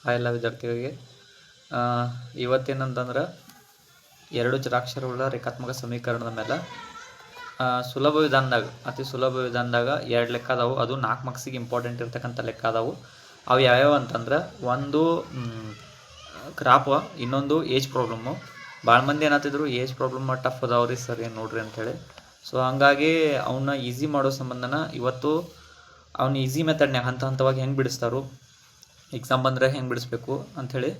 ಆ ಎಲ್ಲ ವಿದ್ಯಾರ್ಥಿಗಳಿಗೆ ಇವತ್ತೇನಂತಂದ್ರೆ ಎರಡು ಚರಾಕ್ಷರವುಳ್ಳ ರೇಖಾತ್ಮಕ ಸಮೀಕರಣದ ಮೇಲೆ ಸುಲಭ ವಿಧಾನದಾಗ ಅತಿ ಸುಲಭ ವಿಧಾನದಾಗ 2 ಲೆಕ್ಕ ಅದಾವು. ಅದು 4 ಮಾರ್ಕ್ಸಿಗೆ ಇಂಪಾರ್ಟೆಂಟ್ ಇರ್ತಕ್ಕಂಥ ಲೆಕ್ಕ ಅದಾವು. ಅವು ಯಾವ್ಯಾವ ಅಂತಂದ್ರೆ ಒಂದು ಕ್ರಾಪ್, ಇನ್ನೊಂದು ಏಜ್ ಪ್ರಾಬ್ಲಮ್ಮು. ಭಾಳ ಮಂದಿ ಏನಾಗ್ತಿದ್ರು ಏಜ್ ಪ್ರಾಬ್ಲಮ್ ಟಫ್ ಅದಾವ್ರಿ ಸರ್ ಏನು ನೋಡ್ರಿ ಅಂಥೇಳಿ. ಸೊ ಹಂಗಾಗಿ ಅವನ್ನ ಈಸಿ ಮಾಡೋ ಸಂಬಂಧನ ಇವತ್ತು ಅವ್ನ ಈಸಿ ಮೆಥಡ್ನ್ಯಾಗ ಹಂತವಾಗಿ ಹೆಂಗೆ ಬಿಡಿಸ್ತಾರೋ, ಎಕ್ಸಾಮ್ ಬಂದರೆ ಹೆಂಗೆ ಬಿಡಿಸ್ಬೇಕು ಅಂಥೇಳಿ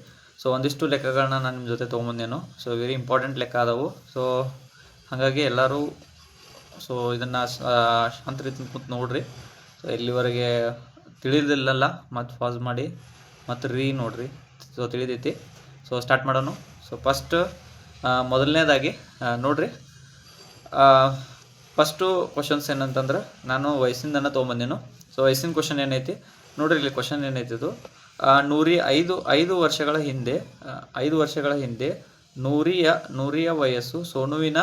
ಸೊ ಒಂದಿಷ್ಟು ಲೆಕ್ಕಗಳನ್ನ ನಾನು ನಿಮ್ಮ ಜೊತೆ ತೊಗೊಂಬಂದೇನು. ಸೊ ವೆರಿ ಇಂಪಾರ್ಟೆಂಟ್ ಲೆಕ್ಕ ಅದಾವು. ಸೊ ಹಾಗಾಗಿ ಎಲ್ಲರೂ ಸೊ ಇದನ್ನು ಶಾಂತ ರೀತಿ ಕೂತು ನೋಡ್ರಿ. ಸೊ ಇಲ್ಲಿವರೆಗೆ ತಿಳಿದಿಲ್ಲಲ್ಲ ಮತ್ತು ಪಾಸ್ ಮಾಡಿ ಮತ್ತು ನೋಡ್ರಿ. ಸೊ ತಿಳಿದೈತಿ. ಸೊ ಸ್ಟಾರ್ಟ್ ಮಾಡೋಣ. ಸೊ ಫಸ್ಟ್ ಮೊದಲನೇದಾಗಿ ನೋಡ್ರಿ, ಫಸ್ಟು ಕ್ವಶನ್ಸ್ ಏನಂತಂದ್ರೆ ನಾನು ವಯಸ್ಸಿಂದನ ತೊಗೊಂಬಂದೇನು. ಸೊ ವಯಸ್ಸಿನ ಕ್ವಶನ್ ಏನೈತಿ ನೋಡ್ರಿ. ಇಲ್ಲಿ ಕ್ವಶನ್ ಏನೈತಿ ಇದು 5 ವರ್ಷಗಳ ಹಿಂದೆ 5 ವರ್ಷಗಳ ಹಿಂದೆ ನೂರಿಯ ವಯಸ್ಸು ಸೋನುವಿನ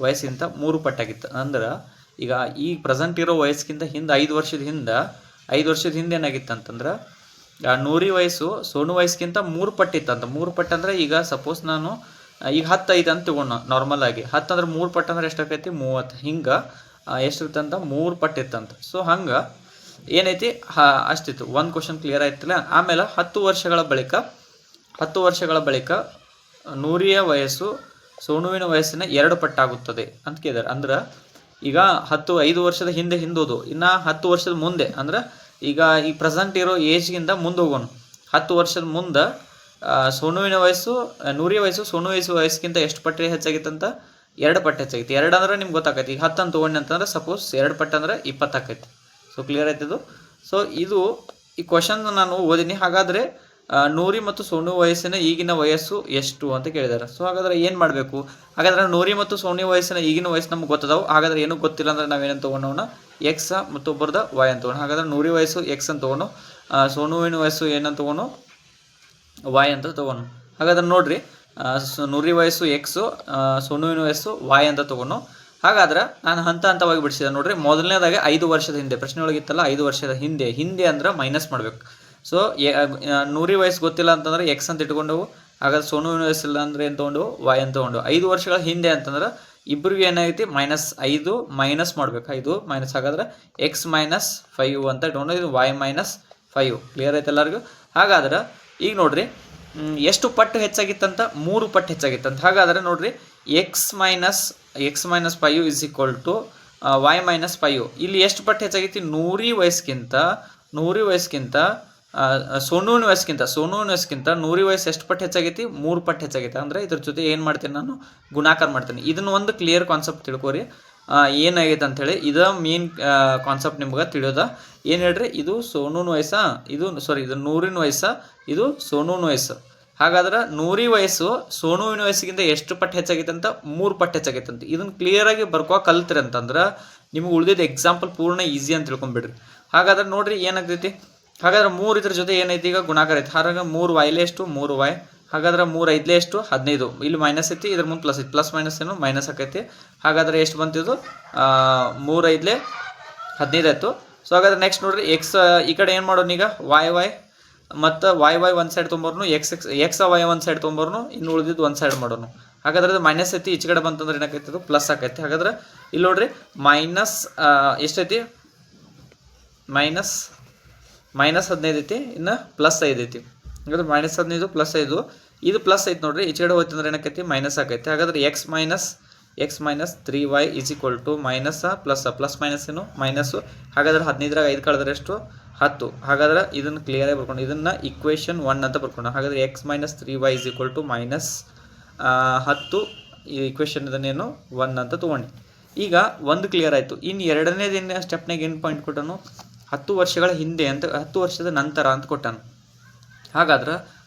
ವಯಸ್ಸಿಗಿಂತ 3 ಪಟ್ಟಾಗಿತ್ತು. ಅಂದ್ರೆ ಈಗ ಪ್ರೆಸೆಂಟ್ ಇರೋ ವಯಸ್ಸಿಗಿಂತ ಹಿಂದೆ 5 ವರ್ಷದ ಹಿಂದೆ ಏನಾಗಿತ್ತು ಅಂತಂದ್ರೆ ನೂರಿ ವಯಸ್ಸು ಸೋನು ವಯಸ್ಸಿಗಿಂತ 3 ಪಟ್ಟಿತ್ತಂತ. 3 ಪಟ್ಟು ಅಂದ್ರೆ ಈಗ ಸಪೋಸ್ ನಾನು ಈಗ 10 ಐತೆ ಅಂತ ತಗೊಂಡು ನಾರ್ಮಲ್ ಆಗಿ 10 ಅಂದ್ರೆ 3 ಪಟ್ಟು ಅಂದ್ರೆ ಎಷ್ಟಾಗೈತಿ 30. ಹಿಂಗೆ ಎಷ್ಟಿರ್ತಂತ 3 ಪಟ್ಟಿತ್ತಂತ. ಸೊ ಹಂಗೆ ಏನೈತಿ ಅಷ್ಟಿತ್ತು. ಒಂದು ಕ್ವಶನ್ ಕ್ಲಿಯರ್ ಆಯ್ತಿಲ್ಲ. ಆಮೇಲೆ 10 ವರ್ಷಗಳ ಬಳಿಕ ನೂರಿಯ ವಯಸ್ಸು ಸೋನುವಿನ ವಯಸ್ಸಿನ 2 ಪಟ್ಟಾಗುತ್ತದೆ ಅಂತ ಕೇಳಿದಾರೆ. ಅಂದ್ರೆ ಈಗ 5 ವರ್ಷದ ಹಿಂದೋದು ಇನ್ನು 10 ವರ್ಷದ ಮುಂದೆ ಅಂದ್ರೆ ಈಗ ಪ್ರೆಸೆಂಟ್ ಇರೋ ಏಜ್ಗಿಂತ ಮುಂದೆ ಹೋಗೋಣ. 10 ವರ್ಷದ ಮುಂದೆ ಸೋನುವಿನ ವಯಸ್ಸು ನೂರಿಯ ವಯಸ್ಸು ಸೋನು ವಯಸ್ಸಿಗಿಂತ ಎಷ್ಟು ಪಟ್ಟು ಹೆಚ್ಚಾಗಿತ್ತಂತ 2 ಪಟ್ಟು ಹೆಚ್ಚಾಗಿತ್ತು. 2 ಅಂದ್ರೆ ನಿಮ್ಗೆ ಗೊತ್ತಾಗೈತಿ. ಈಗ 10 ಅಂತ ತೊಗೊಂಡು ಅಂತಂದ್ರೆ ಸಪೋಸ್ 2 ಪಟ್ಟು ಅಂದ್ರೆ 20 ಆಕೈತಿ. So clear ಆಯ್ತದು. ಸೊ ಇದು ಈ ಕ್ವಶನ್ ನಾನು ಓದಿನಿ. ಹಾಗಾದರೆ ನೂರಿ ಮತ್ತು ಸೋನು ವಯಸ್ಸಿನ ಈಗಿನ ವಯಸ್ಸು ಎಷ್ಟು ಅಂತ ಕೇಳಿದ್ದಾರೆ. ಸೊ ಹಾಗಾದ್ರೆ ಏನು ಮಾಡಬೇಕು? ಹಾಗಾದ್ರೆ ನೂರಿ ಮತ್ತು ಸೋನು ವಯಸ್ಸಿನ ಈಗಿನ ವಯಸ್ಸು ನಮ್ಗೆ ಗೊತ್ತದಾವು. ಹಾಗಾದ್ರೆ ಏನೂ ಗೊತ್ತಿಲ್ಲ ಅಂದ್ರೆ ನಾವೇನಂತ ತೊಗೊಂಡವನ್ನ ಎಕ್ಸ್ ಮತ್ತು ಒಬ್ಬರದ ವೈ ಅಂತ ತೊಗೊಂಡು. ಹಾಗಾದ್ರೆ ನೂರಿ ವಯಸ್ಸು ಎಕ್ಸ್ ಅಂತ ತೊಗೊಂಡು, ಸೋನುವಿನ ವಯಸ್ಸು ಏನಂತ ತೊಗೊಂಡು ವಾಯ್ ಅಂತ ತೊಗೊಂಡು. ಹಾಗಾದ್ರೆ ನೋಡ್ರಿ, ನೂರಿ ವಯಸ್ಸು ಎಕ್ಸು, ಸೋನುವಿನ ವಯಸ್ಸು ವಾಯ್ ಅಂತ ತೊಗೊಂಡು. ಹಾಗಾದ್ರೆ ನಾನು ಹಂತವಾಗಿ ಬಿಡಿಸಿದೆ ನೋಡ್ರಿ. ಮೊದಲನೇದಾಗೆ 5 ವರ್ಷದ ಹಿಂದೆ ಪ್ರಶ್ನೆ ಒಳಗಿತ್ತಲ್ಲ, 5 ವರ್ಷದ ಹಿಂದೆ ಅಂದ್ರೆ ಮೈನಸ್ ಮಾಡಬೇಕು. ಸೊ ನೂರಿ ವಯಸ್ಸು ಗೊತ್ತಿಲ್ಲ ಅಂತಂದ್ರೆ ಎಕ್ಸ್ ಅಂತ ಇಟ್ಕೊಂಡವು. ಹಾಗಾದ್ರೆ ಸೋನುವಿನ ವಯಸ್ಸಿಲ್ಲ ಅಂದ್ರೆ ಏನು ತೊಗೊಂಡು ವಾಯ್ ಅಂತ ತೊಗೊಂಡು. 5 ವರ್ಷಗಳ ಹಿಂದೆ ಅಂತಂದ್ರೆ ಇಬ್ಬರಿಗೂ ಏನಾಗೈತಿ -5 ಮೈನಸ್ ಮಾಡ್ಬೇಕು. 5 ಮೈನಸ್, ಹಾಗಾದ್ರೆ ಎಕ್ಸ್ -5 ಅಂತ ಇಟ್ಕೊಂಡು ಇದು ವಾಯ್ -5. ಕ್ಲಿಯರ್ ಐತೆ ಎಲ್ಲರಿಗೂ? ಹಾಗಾದ್ರೆ ಈಗ ನೋಡ್ರಿ, ಎಷ್ಟು ಪಟ್ಟು ಹೆಚ್ಚಾಗಿತ್ತಂತ 3 ಪಟ್ಟು ಹೆಚ್ಚಾಗಿತ್ತಂತ. ಹಾಗಾದ್ರೆ ನೋಡ್ರಿ, x minus 5 is equal to y -5. ಇಲ್ಲಿ ಎಷ್ಟು ಪಟ್ಟು ಹೆಚ್ಚಾಗೈತಿ? ನೂರಿ ವಯಸ್ಸಿಗಿಂತ ಸೋನುವಿನ ವಯಸ್ಸಿಗಿಂತ ನೂರಿ ವಯಸ್ಸು ಎಷ್ಟು ಪಟ್ಟು ಹೆಚ್ಚಾಗೈತಿ? 3 ಪಟ್ಟು ಹೆಚ್ಚಾಗೈತಿ. ಅಂದರೆ ಇದ್ರ ಜೊತೆ ಏನು ಮಾಡ್ತೀನಿ ನಾನು? ಗುಣಾಕಾರ ಮಾಡ್ತೀನಿ. ಇದನ್ನು ಒಂದು ಕ್ಲಿಯರ್ ಕಾನ್ಸೆಪ್ಟ್ ತಿಳ್ಕೊರಿ ಏನಾಗೈತೆ ಅಂಥೇಳಿ. ಇದು ಮೇನ್ ಕಾನ್ಸೆಪ್ಟ್ ನಿಮ್ಗೆ ತಿಳಿಯೋದ. ಏನು ಹೇಳ್ರಿ, ಇದು ಸೋನುವಿನ ವಯಸ್ಸಾ, ಇದು ನೂರಿನ ವಯಸ್ಸಾ, ಇದು ಸೋನುವಿನ ವಯಸ್ಸು. ಹಾಗಾದ್ರೆ ನೂರಿ ವಯಸ್ಸು ಸೋನುವಿನ ವಯಸ್ಸಿಗಿಂತ ಎಷ್ಟು ಪಟ್ಟು ಹೆಚ್ಚಾಗೈತೆ ಅಂತ? 3 ಪಟ್ಟು ಹೆಚ್ಚಾಗೈತೆ ಅಂತ. ಇದನ್ನು ಕ್ಲಿಯರಾಗಿ ಬರ್ಕೋ ಕಲ್ತ್ರಿ ಅಂತಂದ್ರೆ ನಿಮ್ಗೆ ಉಳಿದಿದ್ದ ಎಕ್ಸಾಂಪಲ್ ಪೂರ್ಣ ಈಸಿ ಅಂತ ತಿಳ್ಕೊಂಬಿಡ್ರಿ. ಹಾಗಾದ್ರೆ ನೋಡ್ರಿ ಏನಾಗ್ತೈತಿ. ಹಾಗಾದ್ರೆ 3 ಇದ್ರ ಜೊತೆ ಏನೈತಿ? ಈಗ ಗುಣಾಕಾರ ಐತಿ. ಹಾಗಾಗಿ 3 ವಾಯ್ಲೆ ಎಷ್ಟು? 3 ವಾಯ್. ಹಾಗಾದ್ರೆ 3 ಐದ್ಲೆ ಎಷ್ಟು? 15. ಇಲ್ಲಿ ಮೈನಸ್ ಐತಿ, ಇದ್ರ ಮುಂದೆ ಪ್ಲಸ್ ಐತಿ. ಪ್ಲಸ್ ಮೈನಸ್ ಏನು? ಮೈನಸ್ ಆಕೈತಿ. ಹಾಗಾದ್ರೆ ಎಷ್ಟು ಬಂತಿದ್ದು? 3 5 15 ಆಯಿತು. ಸೊ ಹಾಗಾದ್ರೆ ನೆಕ್ಸ್ಟ್ ನೋಡ್ರಿ, ಎಕ್ಸ್ ಈ ಕಡೆ ಏನು ಮಾಡೋಣ ಈಗ? ವಾಯ್ ಮತ್ತು ವಾಯ್ ಒಂದು ಸೈಡ್ ತೊಗೊಂಬರ್ನು, ಎಕ್ಸ್ ವಾಯ್ ಒಂದು ಸೈಡ್ ತೊಗೊಂಬರ್ನು, ಇನ್ನು ಉಳಿದಿದ್ದು ಒಂದು ಸೈಡ್ ಮಾಡೋಣ. ಹಾಗಾದ್ರೆ ಅದು ಮೈನಸ್ ಐತಿ, ಈಚೆ ಕಡೆ ಬಂತಂದ್ರೆ ಏನಾಕೈತಿ? ಅದು ಪ್ಲಸ್ ಆಕೈತಿ. ಹಾಗಾದ್ರೆ ಇಲ್ಲಿ ನೋಡ್ರಿ, ಮೈನಸ್ ಎಷ್ಟೈತಿ? ಮೈನಸ್ 15 ಐತಿ, ಇನ್ನು ಪ್ಲಸ್ 5 ಐತಿ. ಹಾಗಾದ್ರೆ -15 ಪ್ಲಸ್ 5, ಇದು ಪ್ಲಸ್ ಐತಿ ನೋಡ್ರಿ. ಈಚೆ ಕಡೆ ಹೋಯ್ತಂದ್ರೆ ಏನಾಕೈತಿ? ಮೈನಸ್ ಆಕೈತಿ. ಹಾಗಾದ್ರೆ x minus 3y is equal to minus plus minus ಏನು? ಮೈನಸ್ಸು. ಹಾಗಾದ್ರೆ 15ರಾಗ 5 ಕಳೆದ್ರೆ ಎಷ್ಟು? 10. ಹಾಗಾದ್ರೆ ಇದನ್ನು ಕ್ಲಿಯರಾಗಿ ಬರ್ಕೊಂಡು ಇದನ್ನು ಇಕ್ವೇಷನ್ 1 ಅಂತ ಬರ್ಕೊಂಡು. ಹಾಗಾದ್ರೆ X -3y is equal to -10 ಈ ಇಕ್ವೇಷನ್ ಇದನ್ನೇನು 1 ಅಂತ ತೊಗೊಂಡು. ಈಗ ಒಂದು ಕ್ಲಿಯರ್ ಆಯಿತು. ಇನ್ನು ಎರಡನೇದೇನು ಸ್ಟೆಪ್ನಾಗ ಏನು ಪಾಯಿಂಟ್ ಕೊಟ್ಟನು? 10 ವರ್ಷಗಳ ಹಿಂದೆ ಅಂತ, 10 ವರ್ಷದ ನಂತರ ಅಂತ ಕೊಟ್ಟಾನು. ಹಾಗಾದ್ರೆ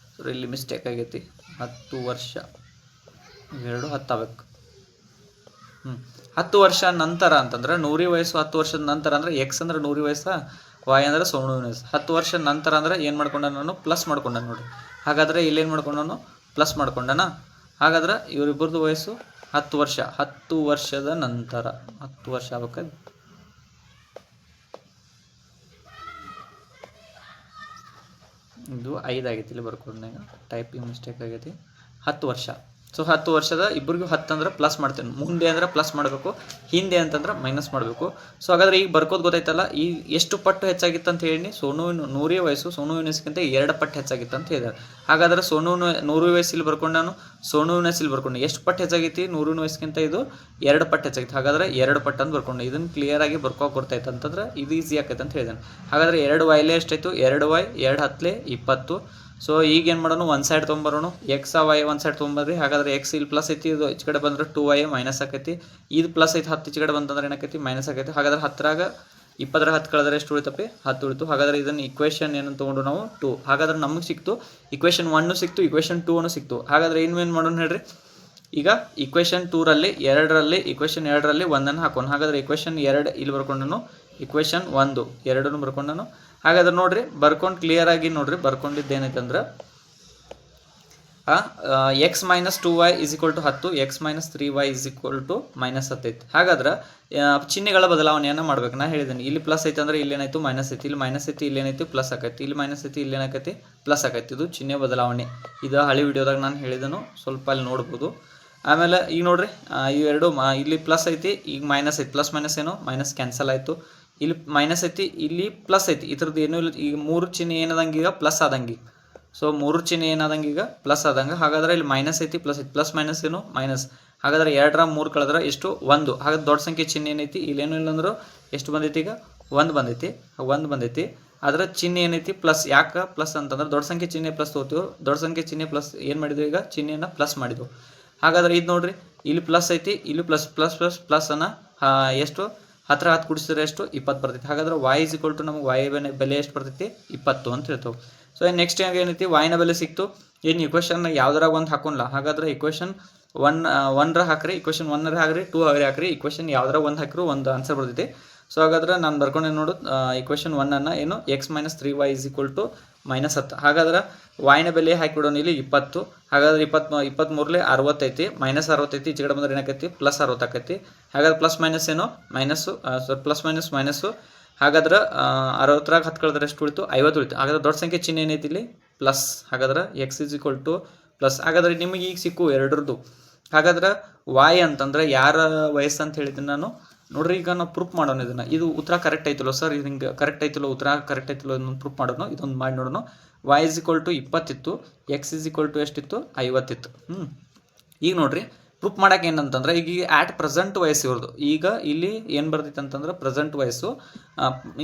ಇಲ್ಲಿ ಮಿಸ್ಟೇಕ್ ಆಗೈತಿ. 10 ವರ್ಷ 2 10 ಆಗಬೇಕು. 10 ವರ್ಷ ನಂತರ ಅಂತಂದ್ರೆ ನೂರಿ ವಯಸ್ಸು 10 ವರ್ಷದ ನಂತರ ಅಂದ್ರೆ ಎಕ್ಸ್ ಅಂದ್ರೆ ನೂರಿ ವಯಸ್ಸಾ, ವಾಯ್ ಅಂದ್ರೆ ಸೋನುವಿನ ವಯಸ್ಸು. 10 ವರ್ಷ ನಂತರ ಅಂದ್ರೆ ಏನು ಮಾಡ್ಕೊಂಡ ನಾನು? ಪ್ಲಸ್ ಮಾಡ್ಕೊಂಡ ನೋಡ್ರಿ. ಹಾಗಾದ್ರೆ ಇಲ್ಲೇನು ಮಾಡ್ಕೊಂಡನು? ಪ್ಲಸ್ ಮಾಡ್ಕೊಂಡನ. ಹಾಗಾದ್ರೆ ಇವರಿಬ್ಬರದು ವಯಸ್ಸು 10 ವರ್ಷ. 10 ವರ್ಷದ ನಂತರ 10 ವರ್ಷ ಆಗ್ಬೇಕಾದ್ರೆ ಇದು 5 ಆಗೈತಿ, ಇಲ್ಲಿ ಬರ್ಕೊಂಡಾಗ ಟೈಪಿಂಗ್ ಮಿಸ್ಟೇಕ್ ಆಗೈತಿ. 10 ವರ್ಷ. ಸೊ 10 ವರ್ಷದ ಇಬ್ಬರಿಗೂ 10 ಅಂದ್ರೆ ಪ್ಲಸ್ ಮಾಡ್ತೇನೆ, ಮುಂದೆ ಅಂದ್ರೆ ಪ್ಲಸ್ ಮಾಡಬೇಕು, ಹಿಂದೆ ಅಂತಂದ್ರೆ ಮೈನಸ್ ಮಾಡಬೇಕು. ಸೊ ಹಾಗಾದ್ರೆ ಈಗ ಬರ್ಕೋದು ಗೊತ್ತಾಯ್ತಲ್ಲ, ಈ ಎಷ್ಟು ಪಟ್ಟು ಹೆಚ್ಚಾಗಿತ್ತು ಅಂತ ಹೇಳಿ ಸೋನುವಿನ 100ನೇ ವಯಸ್ಸು ಸೋನುವಿನ ವಯಸ್ಸಿಗಿಂತ 2 ಪಟ್ಟು ಹೆಚ್ಚಾಗಿತ್ತು ಅಂತ ಹೇಳಿದ್ದಾರೆ. ಹಾಗಾದ್ರೆ ಸೋನುವಿನ 100ನೇ ವಯಸ್ಸಲ್ಲಿ ಬರ್ಕೊಂಡು ನಾನು ಸೋನುವಿನ ವಯಸ್ಸಲ್ಲಿ ಬರ್ಕೊಂಡು ಎಷ್ಟು ಪಟ್ಟು ಹೆಚ್ಚಾಗೈತಿ, 100ನೇ ವಯಸ್ಸಿಗಿಂತ ಇದು 2 ಪಟ್ಟು ಹೆಚ್ಚಾಗಿತ್ತು. ಹಾಗಾದ್ರೆ 2 ಪಟ್ಟು ಅಂತ ಬರ್ಕೊಂಡು ಇದನ್ನು ಕ್ಲಿಯರ್ ಆಗಿ ಬರ್ಕೋಕೆ ಬರ್ತಾಯಿತ್ತು ಅಂತಂದ್ರೆ ಇದು ಈಸಿ ಆಕೈತೆ ಅಂತ ಹೇಳಿದಾನೆ. ಹಾಗಾದ್ರೆ 2y ಎಷ್ಟಾಯಿತು, 2y 2 10 20. ಸೊ ಈಗ ಏನು ಮಾಡೋಣ, ಒಂದು ಸೈಡ್ ತೊಗೊಂಬರೋಣ, ಎಕ್ಸ್ ವೈ ಒಂದು ಸೈಡ್ ತೊಗೊಂಬರ್ರಿ. ಹಾಗಾದ್ರೆ ಎಕ್ಸ್ ಇಲ್ಲಿ ಪ್ಲಸ್ ಐತಿ, ಇದು ಈಚೆ ಕಡೆ ಬಂದ್ರೆ 2y ಮೈನಸ್ ಆಕೈತಿ. ಇದು ಪ್ಲಸ್ ಐತಿ, 10 ಈಚೆ ಕಡೆ ಬಂತಂದ್ರೆ ಏನಾಕೈತಿ ಮೈನಸ್ ಆಕೈತಿ. ಹಾಗಾದ್ರೆ 10ರಾಗ 20 ಕಳೆದ್ರೆ ಎಷ್ಟು ಉಳಿತಪ್ಪಿ, 10 ಉಳಿತು. ಹಾಗಾದ್ರೆ ಇದನ್ನು ಇಕ್ವೇಷನ್ ಏನಂತ ತೊಗೊಂಡು ನಾವು 2. ಹಾಗಾದ್ರೆ ನಮಗೆ ಸಿಕ್ತು ಇಕ್ವೇಷನ್ 1 ಸಿಕ್ತು, ಇಕ್ವೇಷನ್ 2 ಸಿಕ್ತು. ಹಾಗಾದ್ರೆ ಏನು ಮಾಡೋಣ ಹೇಳ್ರಿ, ಈಗ ಇಕ್ವೇಷನ್ 2ರಲ್ಲಿ 2ರಲ್ಲಿ ಇಕ್ವೇಷನ್ 2ರಲ್ಲಿ 1 ಹಾಕೋಣ. ಹಾಗಾದ್ರೆ ಇಕ್ವೇಷನ್ 2 ಇಲ್ಲಿ ಬರ್ಕೊಂಡು ಇಕ್ವೇಷನ್ 1 2 ಬರ್ಕೊಂಡು. ಹಾಗಾದ್ರೆ ನೋಡ್ರಿ ಬರ್ಕೊಂಡು ಕ್ಲಿಯರ್ ಆಗಿ ನೋಡ್ರಿ ಬರ್ಕೊಂಡಿದ್ದೇನೈತೆ ಅಂದ್ರೆ x minus 2y is equal to 10, x minus 3y is equal to minus 10 ಐತಿ. ಹಾಗಾದ್ರೆ ಚಿಹ್ನೆಗಳ ಬದಲಾವಣೆಯನ್ನು ಮಾಡ್ಬೇಕು. ನಾ ಹೇಳಿದ್ದೀನಿ ಇಲ್ಲಿ ಪ್ಲಸ್ ಐತೆ ಅಂದ್ರೆ ಇಲ್ಲೇನಾಯ್ತು ಮೈನಸ್ ಐತಿ, ಇಲ್ಲಿ ಮೈನಸ್ ಐತಿ ಇಲ್ಲೇನಾಯ್ತು ಪ್ಲಸ್ ಆಕೈತಿ, ಇಲ್ಲಿ ಮೈನಸ್ ಐತಿ ಇಲ್ಲೇನಾಕೈತಿ ಪ್ಲಸ್ ಆಕೈತಿ. ಇದು ಚಿಹ್ನೆ ಬದಲಾವಣೆ. ಇದು ಹಳಿ ವಿಡಿಯೋದಾಗ ನಾನು ಹೇಳಿದನು, ಸ್ವಲ್ಪ ಅಲ್ಲಿ ನೋಡ್ಬೋದು. ಆಮೇಲೆ ಈಗ ನೋಡ್ರಿ ಇವೆರಡು ಇಲ್ಲಿ ಪ್ಲಸ್ ಐತಿ, ಈಗ ಮೈನಸ್ ಐತಿ, ಪ್ಲಸ್ ಮೈನಸ್ ಏನು ಮೈನಸ್ ಕ್ಯಾನ್ಸಲ್ ಆಯಿತು. ಇಲ್ಲಿ ಮೈನಸ್ ಐತಿ, ಇಲ್ಲಿ ಪ್ಲಸ್ ಐತಿ, ಇದ್ರದ್ದು ಏನೂ ಇಲ್ಲ. ಈಗ 3 ಚಿಹ್ನೆ ಏನದಂಗೆ ಈಗ ಪ್ಲಸ್ ಆದಂಗೆ. ಸೊ 3 ಚಿಹ್ನೆ ಏನಾದಂಗೆ ಈಗ ಪ್ಲಸ್ ಆದಂಗೆ. ಹಾಗಾದ್ರೆ ಇಲ್ಲಿ ಮೈನಸ್ ಐತಿ ಪ್ಲಸ್ ಐತಿ, ಪ್ಲಸ್ ಮೈನಸ್ ಏನು ಮೈನಸ್. ಹಾಗಾದ್ರೆ 2ರ 3 ಕಳೆದ್ರೆ ಎಷ್ಟು 1. ಹಾಗಾದ್ರೆ ದೊಡ್ಡ ಸಂಖ್ಯೆ ಚಿಹ್ನೆ ಏನೈತಿ, ಇಲ್ಲೇನು ಇಲ್ಲ ಅಂದ್ರೆ ಎಷ್ಟು ಬಂದೈತಿ ಈಗ 1 ಬಂದೈತಿ, 1 ಬಂದೈತಿ. ಅದರ ಚಿಹ್ನೆ ಏನೈತಿ ಪ್ಲಸ್. ಯಾಕೆ ಪ್ಲಸ್ ಅಂತಂದ್ರೆ ದೊಡ್ಡ ಸಂಖ್ಯೆ ಚಿಹ್ನೆ ಪ್ಲಸ್ ತೊಗೋತೀವಿ, ದೊಡ್ಡ ಸಂಖ್ಯೆ ಚಿಹ್ನೆ ಪ್ಲಸ್ ಏನು ಮಾಡಿದ್ವಿ ಈಗ ಚಿಹ್ನೆಯನ್ನು ಪ್ಲಸ್ ಮಾಡಿದ್ವು. ಹಾಗಾದ್ರೆ ಇದು ನೋಡ್ರಿ ಇಲ್ಲಿ ಪ್ಲಸ್ ಐತಿ, ಇಲ್ಲಿ ಪ್ಲಸ್ ಪ್ಲಸ್ ಪ್ಲಸ್ ಪ್ಲಸ್ ಅನ್ನ ಎಷ್ಟು 10 ಕೂಡಿಸಿದ್ರೆ ಎಷ್ಟು 20 ಬರ್ತೈತಿ. ಹಾಗಾದ್ರೆ y ಇಸ್ ಈಕ್ವಲ್ ಟು ನಮಗೆ y ಬೆಲೆ ಎಷ್ಟು ಬರ್ತೈತಿ 20 ಅಂತ ಹೇಳ್ತೇವೆ. ಸೊ ನೆಕ್ಸ್ಟ್ ಏನೈತಿ y ನ ಬೆಲೆ ಸಿಕ್ತು. ಏನು ಇಕ್ವೇಷನ್ ಯಾವ್ದ್ರಾಗ ಒಂದು ಹಾಕೋಲ್ಲ. ಹಾಗಾದ್ರೆ ಇಕ್ವೇಷನ್ 1 ಹಾಕ್ರಿ, ಇಕ್ವೇಷನ್ 1 ಹಾಕ್ರಿ, 2 ಹಾಕ್ರಿ, ಇಕ್ವೇಷನ್ ಯಾವ್ದ್ರಾಗ ಒಂದು ಹಾಕಿರು ಒಂದು ಆನ್ಸರ್ ಬರ್ತೈತಿ. ಸೊ ಹಾಗಾದ್ರೆ ನಾನು ಬರ್ಕೊಂಡೆ ನೋಡು ಇಕ್ವೇಷನ್ 1 ಏನು x minus 3y is equal to minus 10. ಹಾಗಾದ್ರೆ y ನ ಬೆಲೆ ಹಾಕಿಬಿಡೋಣ ಇಲ್ಲಿ 20. ಹಾಗಾದ್ರೆ 23ಲೆ 60 ಐತಿ, ಮೈನಸ್ 60 ಐತಿ, ಈಚೆ ಕಡೆ ಬಂದ್ರೆ ಏನಾಕೈತಿ ಪ್ಲಸ್ 60 ಆಕೈತಿ. ಹಾಗಾದ್ರೆ ಪ್ಲಸ್ ಮೈನಸ್ ಏನು ಮೈನಸ್ಸು, ಪ್ಲಸ್ ಮೈನಸ್ ಮೈನಸ್ಸು. ಹಾಗಾದ್ರೆ 60ರಾಗ 10 ಕಳೆದ್ರೆ ಎಷ್ಟು ಉಳಿತು 50 ಉಳಿತು. ಹಾಗಾದ್ರೆ ದೊಡ್ಡ ಸಂಖ್ಯೆ ಚಿಹ್ನೆ ಏನೈತಿ ಇಲ್ಲಿ ಪ್ಲಸ್. ಹಾಗಾದ್ರೆ x is equal to plus. ಹಾಗಾದ್ರೆ ನಿಮಗೆ ಈಗ ಸಿಕ್ಕು ಎರಡರದ್ದು. ಹಾಗಾದ್ರೆ y ಅಂತಂದ್ರೆ ಯಾರ ವಯಸ್ಸು ಅಂತ ಹೇಳಿದ್ದೀನಿ ನಾನು. ನೋಡ್ರಿ ಈಗ ನಾವು ಪ್ರೂಫ್ ಮಾಡೋಣ ಇದನ್ನು. ಇದು ಉತ್ತರ ಕರೆಕ್ಟ್ ಐತಲ್ಲೋ ಸರ್, ಇದು ಹಿಂಗೆ ಕರೆಕ್ಟ್ ಐತಲ್ಲೋ, ಉತ್ತರ ಕರೆಕ್ಟ್ ಐತಲ್ಲೋ ಇದನ್ನು ಪ್ರೂಫ್ ಮಾಡೋಣ. ಇದೊಂದು ಮಾಡಿ ನೋಡೋಣ. y ಇಸ್ ಈಕ್ವಲ್ ಟು 20 ಇತ್ತು, ಎಕ್ಸ್ ಇಸ್ ಈಕ್ವಲ್ ಟು ಎಷ್ಟಿತ್ತು 50 ಇತ್ತು. ಈಗ ನೋಡ್ರಿ ಪ್ರೂಫ್ ಮಾಡೋಕೆ ಏನಂತಂದ್ರೆ ಈಗ ಆಟ್ ಪ್ರೆಸೆಂಟ್ ವಯಸ್ಸು ಇವ್ರದ್ದು. ಈಗ ಇಲ್ಲಿ ಏನು ಬರ್ತೈತೆ ಅಂತಂದ್ರೆ ಪ್ರೆಸೆಂಟ್ ವಯಸ್ಸು,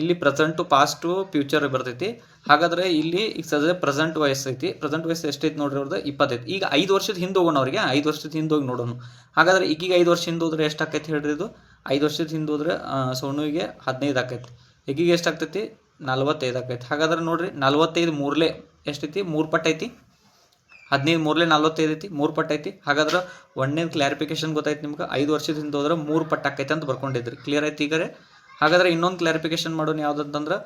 ಇಲ್ಲಿ ಪ್ರೆಸೆಂಟು ಪಾಸ್ಟು ಫ್ಯೂಚರ್ ಬರ್ತೈತಿ. ಹಾಗಾದ್ರೆ ಇಲ್ಲಿ ಈಗ ಸದ್ಯ ಪ್ರೆಸೆಂಟ್ ವಯಸ್ಸು ಐತಿ. ಪ್ರೆಸೆಂಟ್ ವಯಸ್ಸು ಎಷ್ಟೈತಿ ನೋಡ್ರಿ ಅವ್ರದ್ದು 25. ಈಗ 5 ವರ್ಷದ ಹಿಂದೆ ಹೋಗೋಣ ಅವ್ರಿಗೆ, 5 ವರ್ಷದ ಹಿಂದೆ ಹೋಗಿ ನೋಡೋಣ. ಹಾಗಾದ್ರೆ ಈಗೀಗ 5 ವರ್ಷ ಹಿಂದೆ ಹೋದ್ರೆ ಎಷ್ಟು ಆಕೈತಿ ಹೇಳ್ರಿ ಇದು. 5 ವರ್ಷದ ಹಿಂದೆ ಹೋದ್ರೆ ಸೋನುವಿಗೆ 15 ಆಕೈತಿ, ಈಗೀಗ ಎಷ್ಟು ಆಗ್ತೈತಿ 45 ಆಕೈತಿ. ಹಾಗಾದ್ರೆ ನೋಡ್ರಿ 45 ಮೂರಲೆ ಎಷ್ಟೈತಿ 3 ಪಟ್ಟು ಐತಿ. 15 ಮೂರಲೆ 45 ಐತಿ, 3 ಪಟ್ಟು ಐತಿ. ಹಾಗಾದ್ರೆ ಒಂದನೇದು ಕ್ಲಾರಿಫಿಕೇಶನ್ ಗೊತ್ತಾಯ್ತು ನಿಮ್ಗೆ. 5 ವರ್ಷದ ಹಿಂದೆ ಹೋದ್ರೆ 3 ಪಟ್ಟು ಆಕೈತೆ ಅಂತ ಬರ್ಕೊಂಡಿದ್ರಿ. ಕ್ಲಿಯರ್ ಐತಿ ಈಗರೆ. ಹಾಗಾದ್ರೆ ಇನ್ನೊಂದು ಕ್ಲಾರಿಫಿಕೇಶನ್ ಮಾಡೋಣ ಯಾವುದಂತಂದ್ರೆ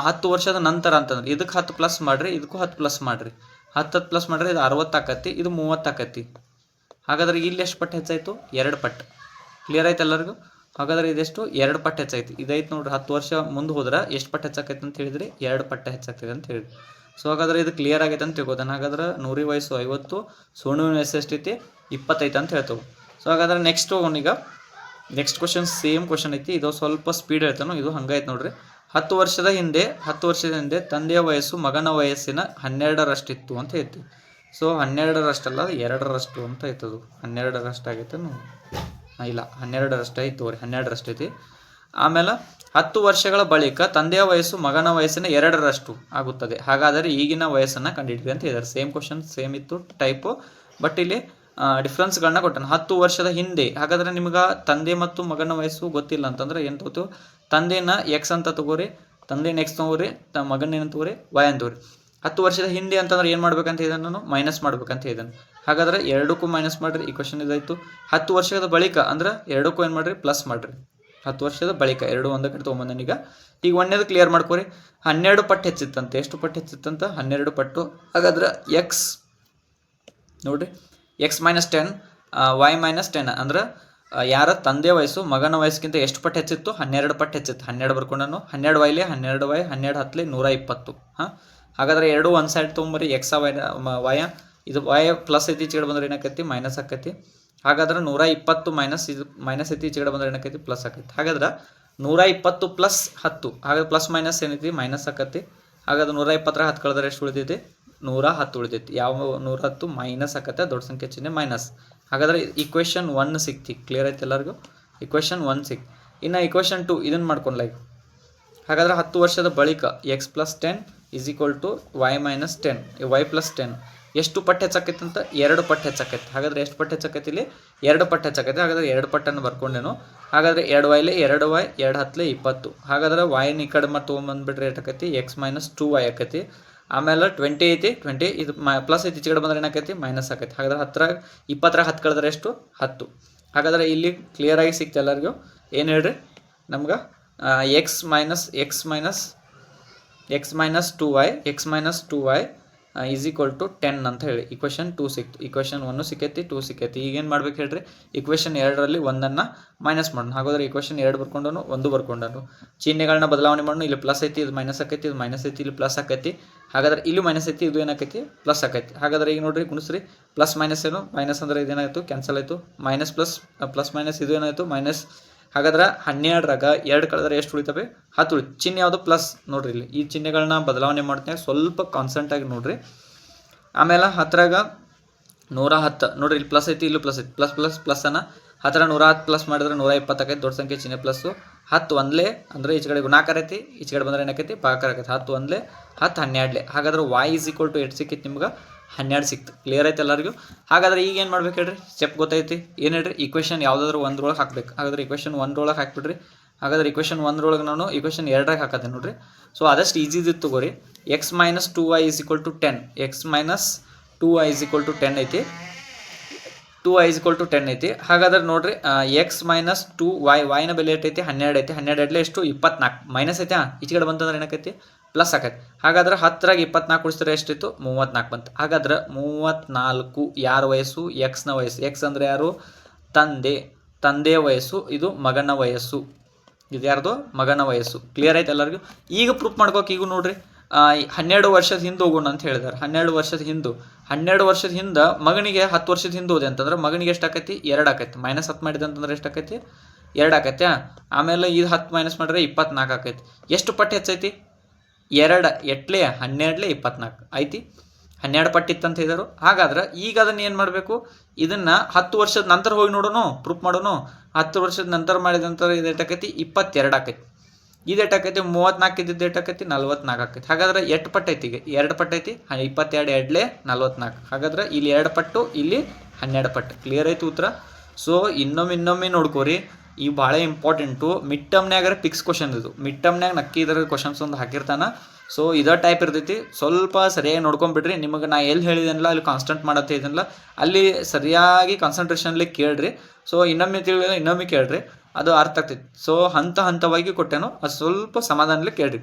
10 ವರ್ಷದ ನಂತರ ಅಂತಂದ್ರೆ ಇದಕ್ಕೆ 10 ಪ್ಲಸ್ ಮಾಡಿರಿ, ಇದಕ್ಕೂ 10 ಪ್ಲಸ್ ಮಾಡಿರಿ. 10 ಪ್ಲಸ್ ಮಾಡಿರಿ, ಇದು 60 ಆಕೈತಿ, ಇದು 30 ಆಕೈತಿ. ಹಾಗಾದ್ರೆ ಇಲ್ಲಿ ಎಷ್ಟು ಪಟ್ಟು ಹೆಚ್ಚಾಯಿತು 2 ಪಟ್ಟು. ಕ್ಲಿಯರ್ ಆಯ್ತು ಎಲ್ಲರಿಗೂ. ಹಾಗಾದ್ರೆ ಇದೆಷ್ಟು 2 ಪಟ್ಟು ಹೆಚ್ಚಾಯ್ತು. ಇದೈತೆ ನೋಡ್ರಿ 10 ವರ್ಷ ಮುಂದೆ ಹೋದ್ರೆ ಎಷ್ಟು ಪಟ್ಟು ಹೆಚ್ಚಾಕೈತೆ ಅಂತ ಹೇಳಿದ್ರಿ 2 ಪಟ್ಟು ಹೆಚ್ಚಾಗ್ತದೆ ಅಂತ ಹೇಳಿದ್ರಿ. ಸೊ ಹಾಗಾದ್ರೆ ಇದು ಕ್ಲಿಯರ್ ಆಗೈತೆ ಅಂತ ತಿಳ್ಕೊತಾನೆ. ಹಾಗಾದ್ರೆ 100 ವಯಸ್ಸು 50, ಸೋನುವಿನ ವಯಸ್ಸು ಎಷ್ಟೈತಿ 25 ಅಂತ ಹೇಳ್ತೇವೆ. ಸೊ ಹಾಗಾದ್ರೆ ನೆಕ್ಸ್ಟ್ ಹೋಗೋಣ. ಈಗ ನೆಕ್ಸ್ಟ್ ಕ್ವಶನ್ ಸೇಮ್ ಕ್ವಶನ್ ಐತಿ, ಇದು ಸ್ವಲ್ಪ ಸ್ಪೀಡ್ ಹೇಳ್ತಾನೋ. ಇದು ಹಂಗಾಯ್ತು ನೋಡ್ರಿ. 10 ವರ್ಷದ ಹಿಂದೆ ತಂದೆಯ ವಯಸ್ಸು ಮಗನ ವಯಸ್ಸಿನ 12ರಷ್ಟಿತ್ತು ಅಂತ ಹೇಳ್ತೀವಿ. ಸೊ 12ರಷ್ಟಲ್ಲ 2ರಷ್ಟು ಅಂತ ಐತದು. 12ರಷ್ಟು ಆಗೈತೆ ಇಲ್ಲ 12ರಷ್ಟು ಐತಿ ತೋರಿ, 12ರಷ್ಟು ಐತಿ. ಆಮೇಲೆ 10 ವರ್ಷಗಳ ಬಳಿಕ ತಂದೆಯ ವಯಸ್ಸು ಮಗನ ವಯಸ್ಸಿನ 2ರಷ್ಟು ಆಗುತ್ತದೆ. ಹಾಗಾದರೆ ಈಗಿನ ವಯಸ್ಸನ್ನು ಕಂಡುಹಿಡಿಯಿರಿ ಅಂತ ಹೇಳಿದ್ದಾರೆ. ಸೇಮ್ ಕ್ವಶನ್ ಸೇಮ್ ಇತ್ತು ಟೈಪು, ಬಟ್ ಇಲ್ಲಿ ಡಿಫ್ರೆನ್ಸ್ಗಳನ್ನ ಕೊಟ್ಟಾನೆ. 10 ವರ್ಷದ ಹಿಂದೆ. ಹಾಗಾದ್ರೆ ನಿಮ್ಗೆ ತಂದೆ ಮತ್ತು ಮಗನ ವಯಸ್ಸು ಗೊತ್ತಿಲ್ಲ ಅಂತಂದ್ರೆ ಏನು ತಗೋತೀವಿ, ತಂದೆನ ಎಕ್ಸ್ ಅಂತ ತಗೋರಿ, ತಂದೆನ ಎಕ್ಸ್ ತಗೋರಿ, ಮಗನ ಏನು ತಗೋರಿ ವೈ ಅಂತ ತಗೋರಿ. 10 ವರ್ಷದ ಹಿಂದೆ ಅಂತಂದ್ರೆ ಏನು ಮಾಡ್ಬೇಕಂತ ಹೇಳಿದಾನೆ ನಾನು, ಮೈನಸ್ ಮಾಡ್ಬೇಕಂತ ಹೇಳಿದಾನೆ. ಹಾಗಾದ್ರೆ 2ಕ್ಕೂ ಮೈನಸ್ ಮಾಡಿರಿ, ಈ ಕ್ವಶನ್ ಇದಾಯಿತು. 10 ವರ್ಷದ ಬಳಿಕ ಅಂದ್ರೆ 2ಕ್ಕೂ ಏನು ಮಾಡಿರಿ ಪ್ಲಸ್ ಮಾಡಿರಿ. 10 ವರ್ಷದ ಬಳಿಕ 2 ಒಂದೇ ಕಡೆ ತೊಗೊಂಬಂದೀಗ. ಈಗ ಒಂದೇದು ಕ್ಲಿಯರ್ ಮಾಡ್ಕೊರಿ. 12 ಪಟ್ಟು ಹೆಚ್ಚಿತ್ತಂತೆ. ಎಷ್ಟು ಪಟ್ಟು ಹೆಚ್ಚಿತ್ತಂತ 12 ಪಟ್ಟು. ಹಾಗಾದ್ರೆ ಎಕ್ಸ್ ನೋಡಿರಿ, ಎಕ್ಸ್ ಮೈನಸ್ 10 ವೈ ಮೈನಸ್ 10 ಅಂದ್ರೆ ಯಾರ ತಂದೆ ವಯಸ್ಸು ಮಗನ ವಯಸ್ಸಿಗಿಂತ ಎಷ್ಟು ಪಟ್ಟು ಹೆಚ್ಚಿತ್ತು 12 ಪಟ್ಟು ಹೆಚ್ಚಿತ್ತು. 12 ಬರ್ಕೊಂಡನು. 12 ವೈಲೆ 12 ವೈ 12 ಹತ್ತಲೆ 120. ಹಾಗಾದ್ರೆ ಎರಡು ಒಂದು ಸೈಡ್ ತೊಗೊಂಬರಿ ಎಕ್ಸ ವಯ ಇದು ವೈ ಪ್ಲಸ್ ಐತಿ ಈಚೆ ಕಡೆ ಬಂದ್ರೆ ಏನಾಕೈತಿ ಮೈನಸ್ ಆಕೈತಿ. ಹಾಗಾದ್ರೆ 120 ಮೈನಸ್ ಇದು ಮೈನಸ್ ಐತಿ ಈಚೆ ಕಡೆ ಬಂದ್ರೆ ಏನಾಕೈತಿ ಪ್ಲಸ್ ಆಕೈತಿ. ಹಾಗಾದ್ರೆ 120 ಪ್ಲಸ್ 10 ಹಾಗಾದ್ರೆ ಪ್ಲಸ್ ಮೈನಸ್ ಏನೈತಿ ಮೈನಸ್ ಆಕೈತಿ. ಹಾಗಾದ್ರೆ 120 10 ಕಳೆದ್ರೆ ಎಷ್ಟು ಉಳಿತೈತಿ 110 ಉಳಿತೈತಿ. ಯಾವ 110 ಮೈನಸ್ ಆಕತ್ತೆ ದೊಡ್ಡ ಸಂಖ್ಯೆ ಚಿಹ್ನೆ ಮೈನಸ್. ಹಾಗಾದ್ರೆ ಇಕ್ವೇಷನ್ 1 ಸಿಕ್ತಿ. ಕ್ಲಿಯರ್ ಐತೆ ಎಲ್ಲರಿಗೂ? ಇಕ್ವೇಷನ್ 1 ಸಿಕ್ತಿ. ಇನ್ನು ಇಕ್ವೇಷನ್ 2 ಇದನ್ನು ಮಾಡ್ಕೊಂಡು ಲೈಕ್ ಹಾಗಾದ್ರೆ 10 ವರ್ಷದ ಬಳಿಕ x plus 10 is equal to y minus 10 y plus 10 ಎಷ್ಟು ಪಟ್ಟು ಹೆಚ್ಚಾಕೈತಿ ಅಂತ 2 ಪಟ್ಟು ಹೆಚ್ಚಾಕೈತಿ. ಹಾಗಾದ್ರೆ ಎಷ್ಟು ಪಟ್ಟು ಹೆಚ್ಚಾಕೈತಿ ಇಲ್ಲಿ 2 ಪಟ್ಟು ಹೆಚ್ಚಾಕೈತಿ. ಹಾಗಾದ್ರೆ 2 ಪಟ್ಟನ್ನು ಬರ್ಕೊಂಡೇನು. ಹಾಗಾದ್ರೆ 2 ವೈಲೆ 2 ವೈ 2 ಹತ್ತಲೆ 20. ಹಾಗಾದ್ರೆ ವೈನ ಈ ಕಡೆ ಮತ್ತೆ ತೊಗೊಂಬಂದ್ಬಿಟ್ರೆ ಏಟಾಕೈತಿ ಎಕ್ಸ್ ಮೈನಸ್ 2 ವೈ ಆಕೈತಿ. ಆಮೇಲೆ 20 ಐತಿ 20 ಇದು ಪ್ಲಸ್ ಐತಿ ಈಚೆ ಕಡೆ ಬಂದ್ರೆ ಏನಾಕೈತಿ ಮೈನಸ್ ಆಕೈತಿ. ಹಾಗಾದ್ರೆ 20 10 ಕಳೆದ್ರೆ ಎಷ್ಟು 10. ಹಾಗಾದ್ರೆ ಇಲ್ಲಿ ಕ್ಲಿಯರ್ ಆಗಿ ಸಿಕ್ತು ಎಲ್ಲರಿಗೂ. ಏನು ಹೇಳ್ರಿ ನಮ್ಗೆ x minus 2 y is equal to 10 ಅಂತ ಹೇಳಿ ಇಕ್ವೇಷನ್ 2 ಸಿಕ್ತು. ಇಕ್ವೇಷನ್ 1 ಸಿಕ್ಕೈತಿ 2 ಸಿಕ್ಕೈತಿ. ಈಗೇನು ಮಾಡ್ಬೇಕು ಹೇಳ್ರಿ ಇಕ್ವೇಷನ್ 2ರಲ್ಲಿ 1ಅನ್ನು ಮೈನಸ್ ಮಾಡೋಣ. ಹಾಗಾದ್ರೆ ಇಕ್ವೇಷನ್ 2 ಬರ್ಕೊಂಡನು 1 ಬರ್ಕೊಂಡನು. ಚಿಹ್ನೆಗಳನ್ನ ಬದಲಾವಣೆ ಮಾಡೋಣ. ಇಲ್ಲಿ ಪ್ಲಸ್ ಐತಿ ಇದು ಮೈನಸ್ ಆಕೈತಿ, ಇದು ಮೈನಸ್ ಐತಿ ಇಲ್ಲಿ ಪ್ಲಸ್ ಆಕೈತಿ. ಹಾಗಾದ್ರೆ ಇಲ್ಲಿ ಮೈನಸ್ ಐತಿ ಇದು ಏನಾಕೈತಿ ಪ್ಲಸ್ ಆಕೈತಿ. ಹಾಗಾದ್ರೆ ಈಗ ನೋಡ್ರಿ ಗುಣಿಸ್ರಿ ಪ್ಲಸ್ ಮೈನಸ್ ಏನು ಮೈನಸ್ ಅಂದ್ರೆ ಇದೇನಾಯಿತು ಕ್ಯಾನ್ಸಲ್ ಆಯಿತು. ಮೈನಸ್ ಪ್ಲಸ್ ಮೈನಸ್ ಇದು ಏನಾಯಿತು ಮೈನಸ್. ಹಾಗಾದ್ರೆ 12ರಾಗ 2 ಕಳೆದ್ರೆ ಎಷ್ಟು ಉಳಿತವೆ 10 ಉಳಿತು. ಚಿಹ್ನೆ ಯಾವುದು ಪ್ಲಸ್ ನೋಡ್ರಿ. ಇಲ್ಲಿ ಈ ಚಿಹ್ನೆಗಳನ್ನ ಬದಲಾವಣೆ ಮಾಡ್ತೀನಿ ಸ್ವಲ್ಪ ಕಾನ್ಸಂಟ್ ಆಗಿ ನೋಡ್ರಿ. ಆಮೇಲೆ 10ರಾಗ 110 ನೋಡ್ರಿ ಇಲ್ಲಿ ಪ್ಲಸ್ ಐತಿ ಇಲ್ಲೂ ಪ್ಲಸ್ ಐತಿ ಪ್ಲಸ್ ಅನ್ನ 10 110 ಪ್ಲಸ್ ಮಾಡಿದ್ರೆ 120 ಆಕೈತಿ. ದೊಡ್ಡ ಸಂಖ್ಯೆ ಚಿಹ್ನೆ ಪ್ಲಸ್ಸು 10 ಒಂದ್ಲೆ ಅಂದರೆ ಈಚೆ ಕಡೆ ಗುಣಾಕಾರ ಐತಿ ಈಚೆ ಕಡೆ ಬಂದ್ರೆ ಏನಾಕೈತಿ ಭಾಗಾಕಾರ ಆಕೈತಿ. 10 ಒಂದ್ಲೆ 10 12ಲೆ. ಹಾಗಾದ್ರೆ ವೈ ಈಸ್ ಈಕ್ವಲ್ ಟು 8 ಸಿಕ್ಕಿತ್ತು ನಿಮ್ಗೆ 12 ಸಿಕ್ತು. ಕ್ಲಿಯರ್ ಐತೆ ಎಲ್ಲರಿಗೂ? ಹಾಗಾದ್ರೆ ಈಗ ಏನು ಮಾಡ್ಬೇಕು ಹೇಳ್ರಿ ಸ್ಟೆಪ್ ಗೊತ್ತೈತಿ ಏನು ಹೇಳ್ರಿ ಇಕ್ವೇಷನ್ ಯಾವುದಾದ್ರು ಒಂದ್ರೊಳಗೆ ಹಾಕ್ಬೇಕು. ಹಾಗಾದ್ರೆ ಇಕ್ವೇಷನ್ 1ರೊಳಗೆ ಹಾಕ್ಬಿಡ್ರಿ. ಹಾಗಾದ್ರೆ ಇಕ್ವೇಷನ್ 1ರೊಳಗೆ ನಾನು ಇಕ್ವೇಷನ್ 2ರಾಗ ಹಾಕತ್ತೆ ನೋಡ್ರಿ. ಸೊ ಆದಷ್ಟು ಈಜಿ ಇದ್ದು ತಗೋರಿ. X minus 2y is equal to 10 x minus 2y is equal to 10 ಐತಿ 2y ಈಸ್ ಈಕ್ವಲ್ ಟು 10 ಐತಿ. ಹಾಗಾದ್ರೆ ನೋಡ್ರಿ ಎಕ್ಸ್ ಮೈನಸ್ 2y ವೈನ ಬೆಲೆ ಎಷ್ಟೈತಿ 12 ಐತಿ. 12 ಎಷ್ಟು 24 ಮೈನಸ್ ಐತೆ ಈಚೆ ಕಡೆ ಬಂತಂದ್ರೆ ಏನಾಕೈತಿ ಪ್ಲಸ್ ಆಕೈತಿ. ಹಾಗಾದ್ರೆ 10ರಾಗ 24 ಉಳಿಸಿದ್ರೆ ಎಷ್ಟಿತ್ತು 34 ಬಂತು. ಹಾಗಾದ್ರೆ 34 ಯಾರ ವಯಸ್ಸು ಎಕ್ಸ್ನ ವಯಸ್ಸು. ಎಕ್ಸ್ ಅಂದರೆ ಯಾರು ತಂದೆಯ ವಯಸ್ಸು. ಇದು ಮಗನ ವಯಸ್ಸು. ಇದು ಯಾರ್ದು ಮಗನ ವಯಸ್ಸು. ಕ್ಲಿಯರ್ ಐತೆ ಎಲ್ಲರಿಗೂ? ಈಗ ಪ್ರೂಫ್ ಮಾಡ್ಕೋಕೆ ಈಗ ನೋಡ್ರಿ 12 ವರ್ಷದ ಹಿಂದೆ ಹೋಗೋಣ ಅಂತ ಹೇಳಿದಾರೆ. 12 ವರ್ಷದ ಹಿಂದೆ ಮಗನಿಗೆ 10 ವರ್ಷದ ಹಿಂದೆ ಹೋದೆ ಅಂತಂದ್ರೆ ಮಗನಿಗೆ ಎಷ್ಟು ಆಕೈತಿ 2 ಆಕೈತಿ. ಮೈನಸ್ 10 ಮಾಡಿದೆ ಅಂತಂದ್ರೆ ಎಷ್ಟು ಆಕೈತಿ 2 ಆಕೈತಿ. ಆಮೇಲೆ ಇದು 10 ಮೈನಸ್ ಮಾಡಿದ್ರೆ 24 ಆಕೈತಿ. ಎಷ್ಟು ಪಟ್ಟು ಹೆಚ್ಚೈತಿ 2 ಎಟ್ಲೆ 12 24 ಐತಿ. 12 ಪಟ್ಟಿತ್ತು ಅಂತ ಹೇಳಿದರು. ಹಾಗಾದ್ರೆ ಈಗ ಅದನ್ನು ಏನು ಮಾಡಬೇಕು ಇದನ್ನು 10 ವರ್ಷದ ನಂತರ ಹೋಗಿ ನೋಡೋಣ ಪ್ರೂಫ್ ಮಾಡೋಣ. 10 ವರ್ಷದ ನಂತರ ಮಾಡಿದ ನಂತರ ಇದು ಎಷ್ಟಾಕೈತಿ 22 ಆಕೈತಿ. ಇದು ಎಷ್ಟಾಕೈತಿ 34 ಇದ್ದಿದ್ದು ಎಷ್ಟಾಕೈತಿ 44 ಆಕೈತಿ. ಹಾಗಾದ್ರೆ 8 ಪಟ್ಟು ಐತಿ. ಈಗ 2 ಪಟ್ಟು ಐತಿ 22 2 44. ಹಾಗಾದ್ರೆ ಇಲ್ಲಿ 2 ಪಟ್ಟು ಇಲ್ಲಿ 12 ಪಟ್ಟು. ಕ್ಲಿಯರ್ ಐತಿ ಉತ್ತರ? ಸೊ ಇನ್ನೊಮ್ಮೆ ನೋಡ್ಕೋರಿ. ಇವು ಭಾಳ ಇಂಪಾರ್ಟೆಂಟು. ಮಿಡ್ ಟರ್ಮ್ನಾಗಾರ ಫಿಕ್ಸ್ ಕ್ವಶನ್ ಇದು. ಮಿಡ್ ಟರ್ಮ್ನಾಗ ನಕ್ಕಿ ಇದರ ಕ್ವಶನ್ಸ್ ಒಂದು ಹಾಕಿರ್ತಾನೆ. ಸೊ ಇದೇ ಟೈಪ್ ಇರ್ತೈತಿ. ಸ್ವಲ್ಪ ಸರಿಯಾಗಿ ನೋಡ್ಕೊಂಬಿಡ್ರಿ. ನಿಮಗೆ ನಾ ಎಲ್ಲಿ ಹೇಳಿದೆನಲ್ಲ ಅಲ್ಲಿ ಕಾನ್ಸಂಟ್ರೇಟ್ ಮಾಡತ್ತೆ ಇದನ್ನೆಲ್ಲ ಅಲ್ಲಿ ಸರಿಯಾಗಿ ಕಾನ್ಸಂಟ್ರೇಷನ್ಲಿ ಕೇಳ್ರಿ. ಸೊ ಇನ್ನೊಮ್ಮೆ ಕೇಳ್ರಿ ಅದು ಅರ್ಥ ಆಗ್ತೈತಿ. ಸೊ ಹಂತವಾಗಿ ಕೊಟ್ಟೇನೋ ಅದು ಸ್ವಲ್ಪ ಸಮಾಧಾನದಲ್ಲಿ ಕೇಳ್ರಿ.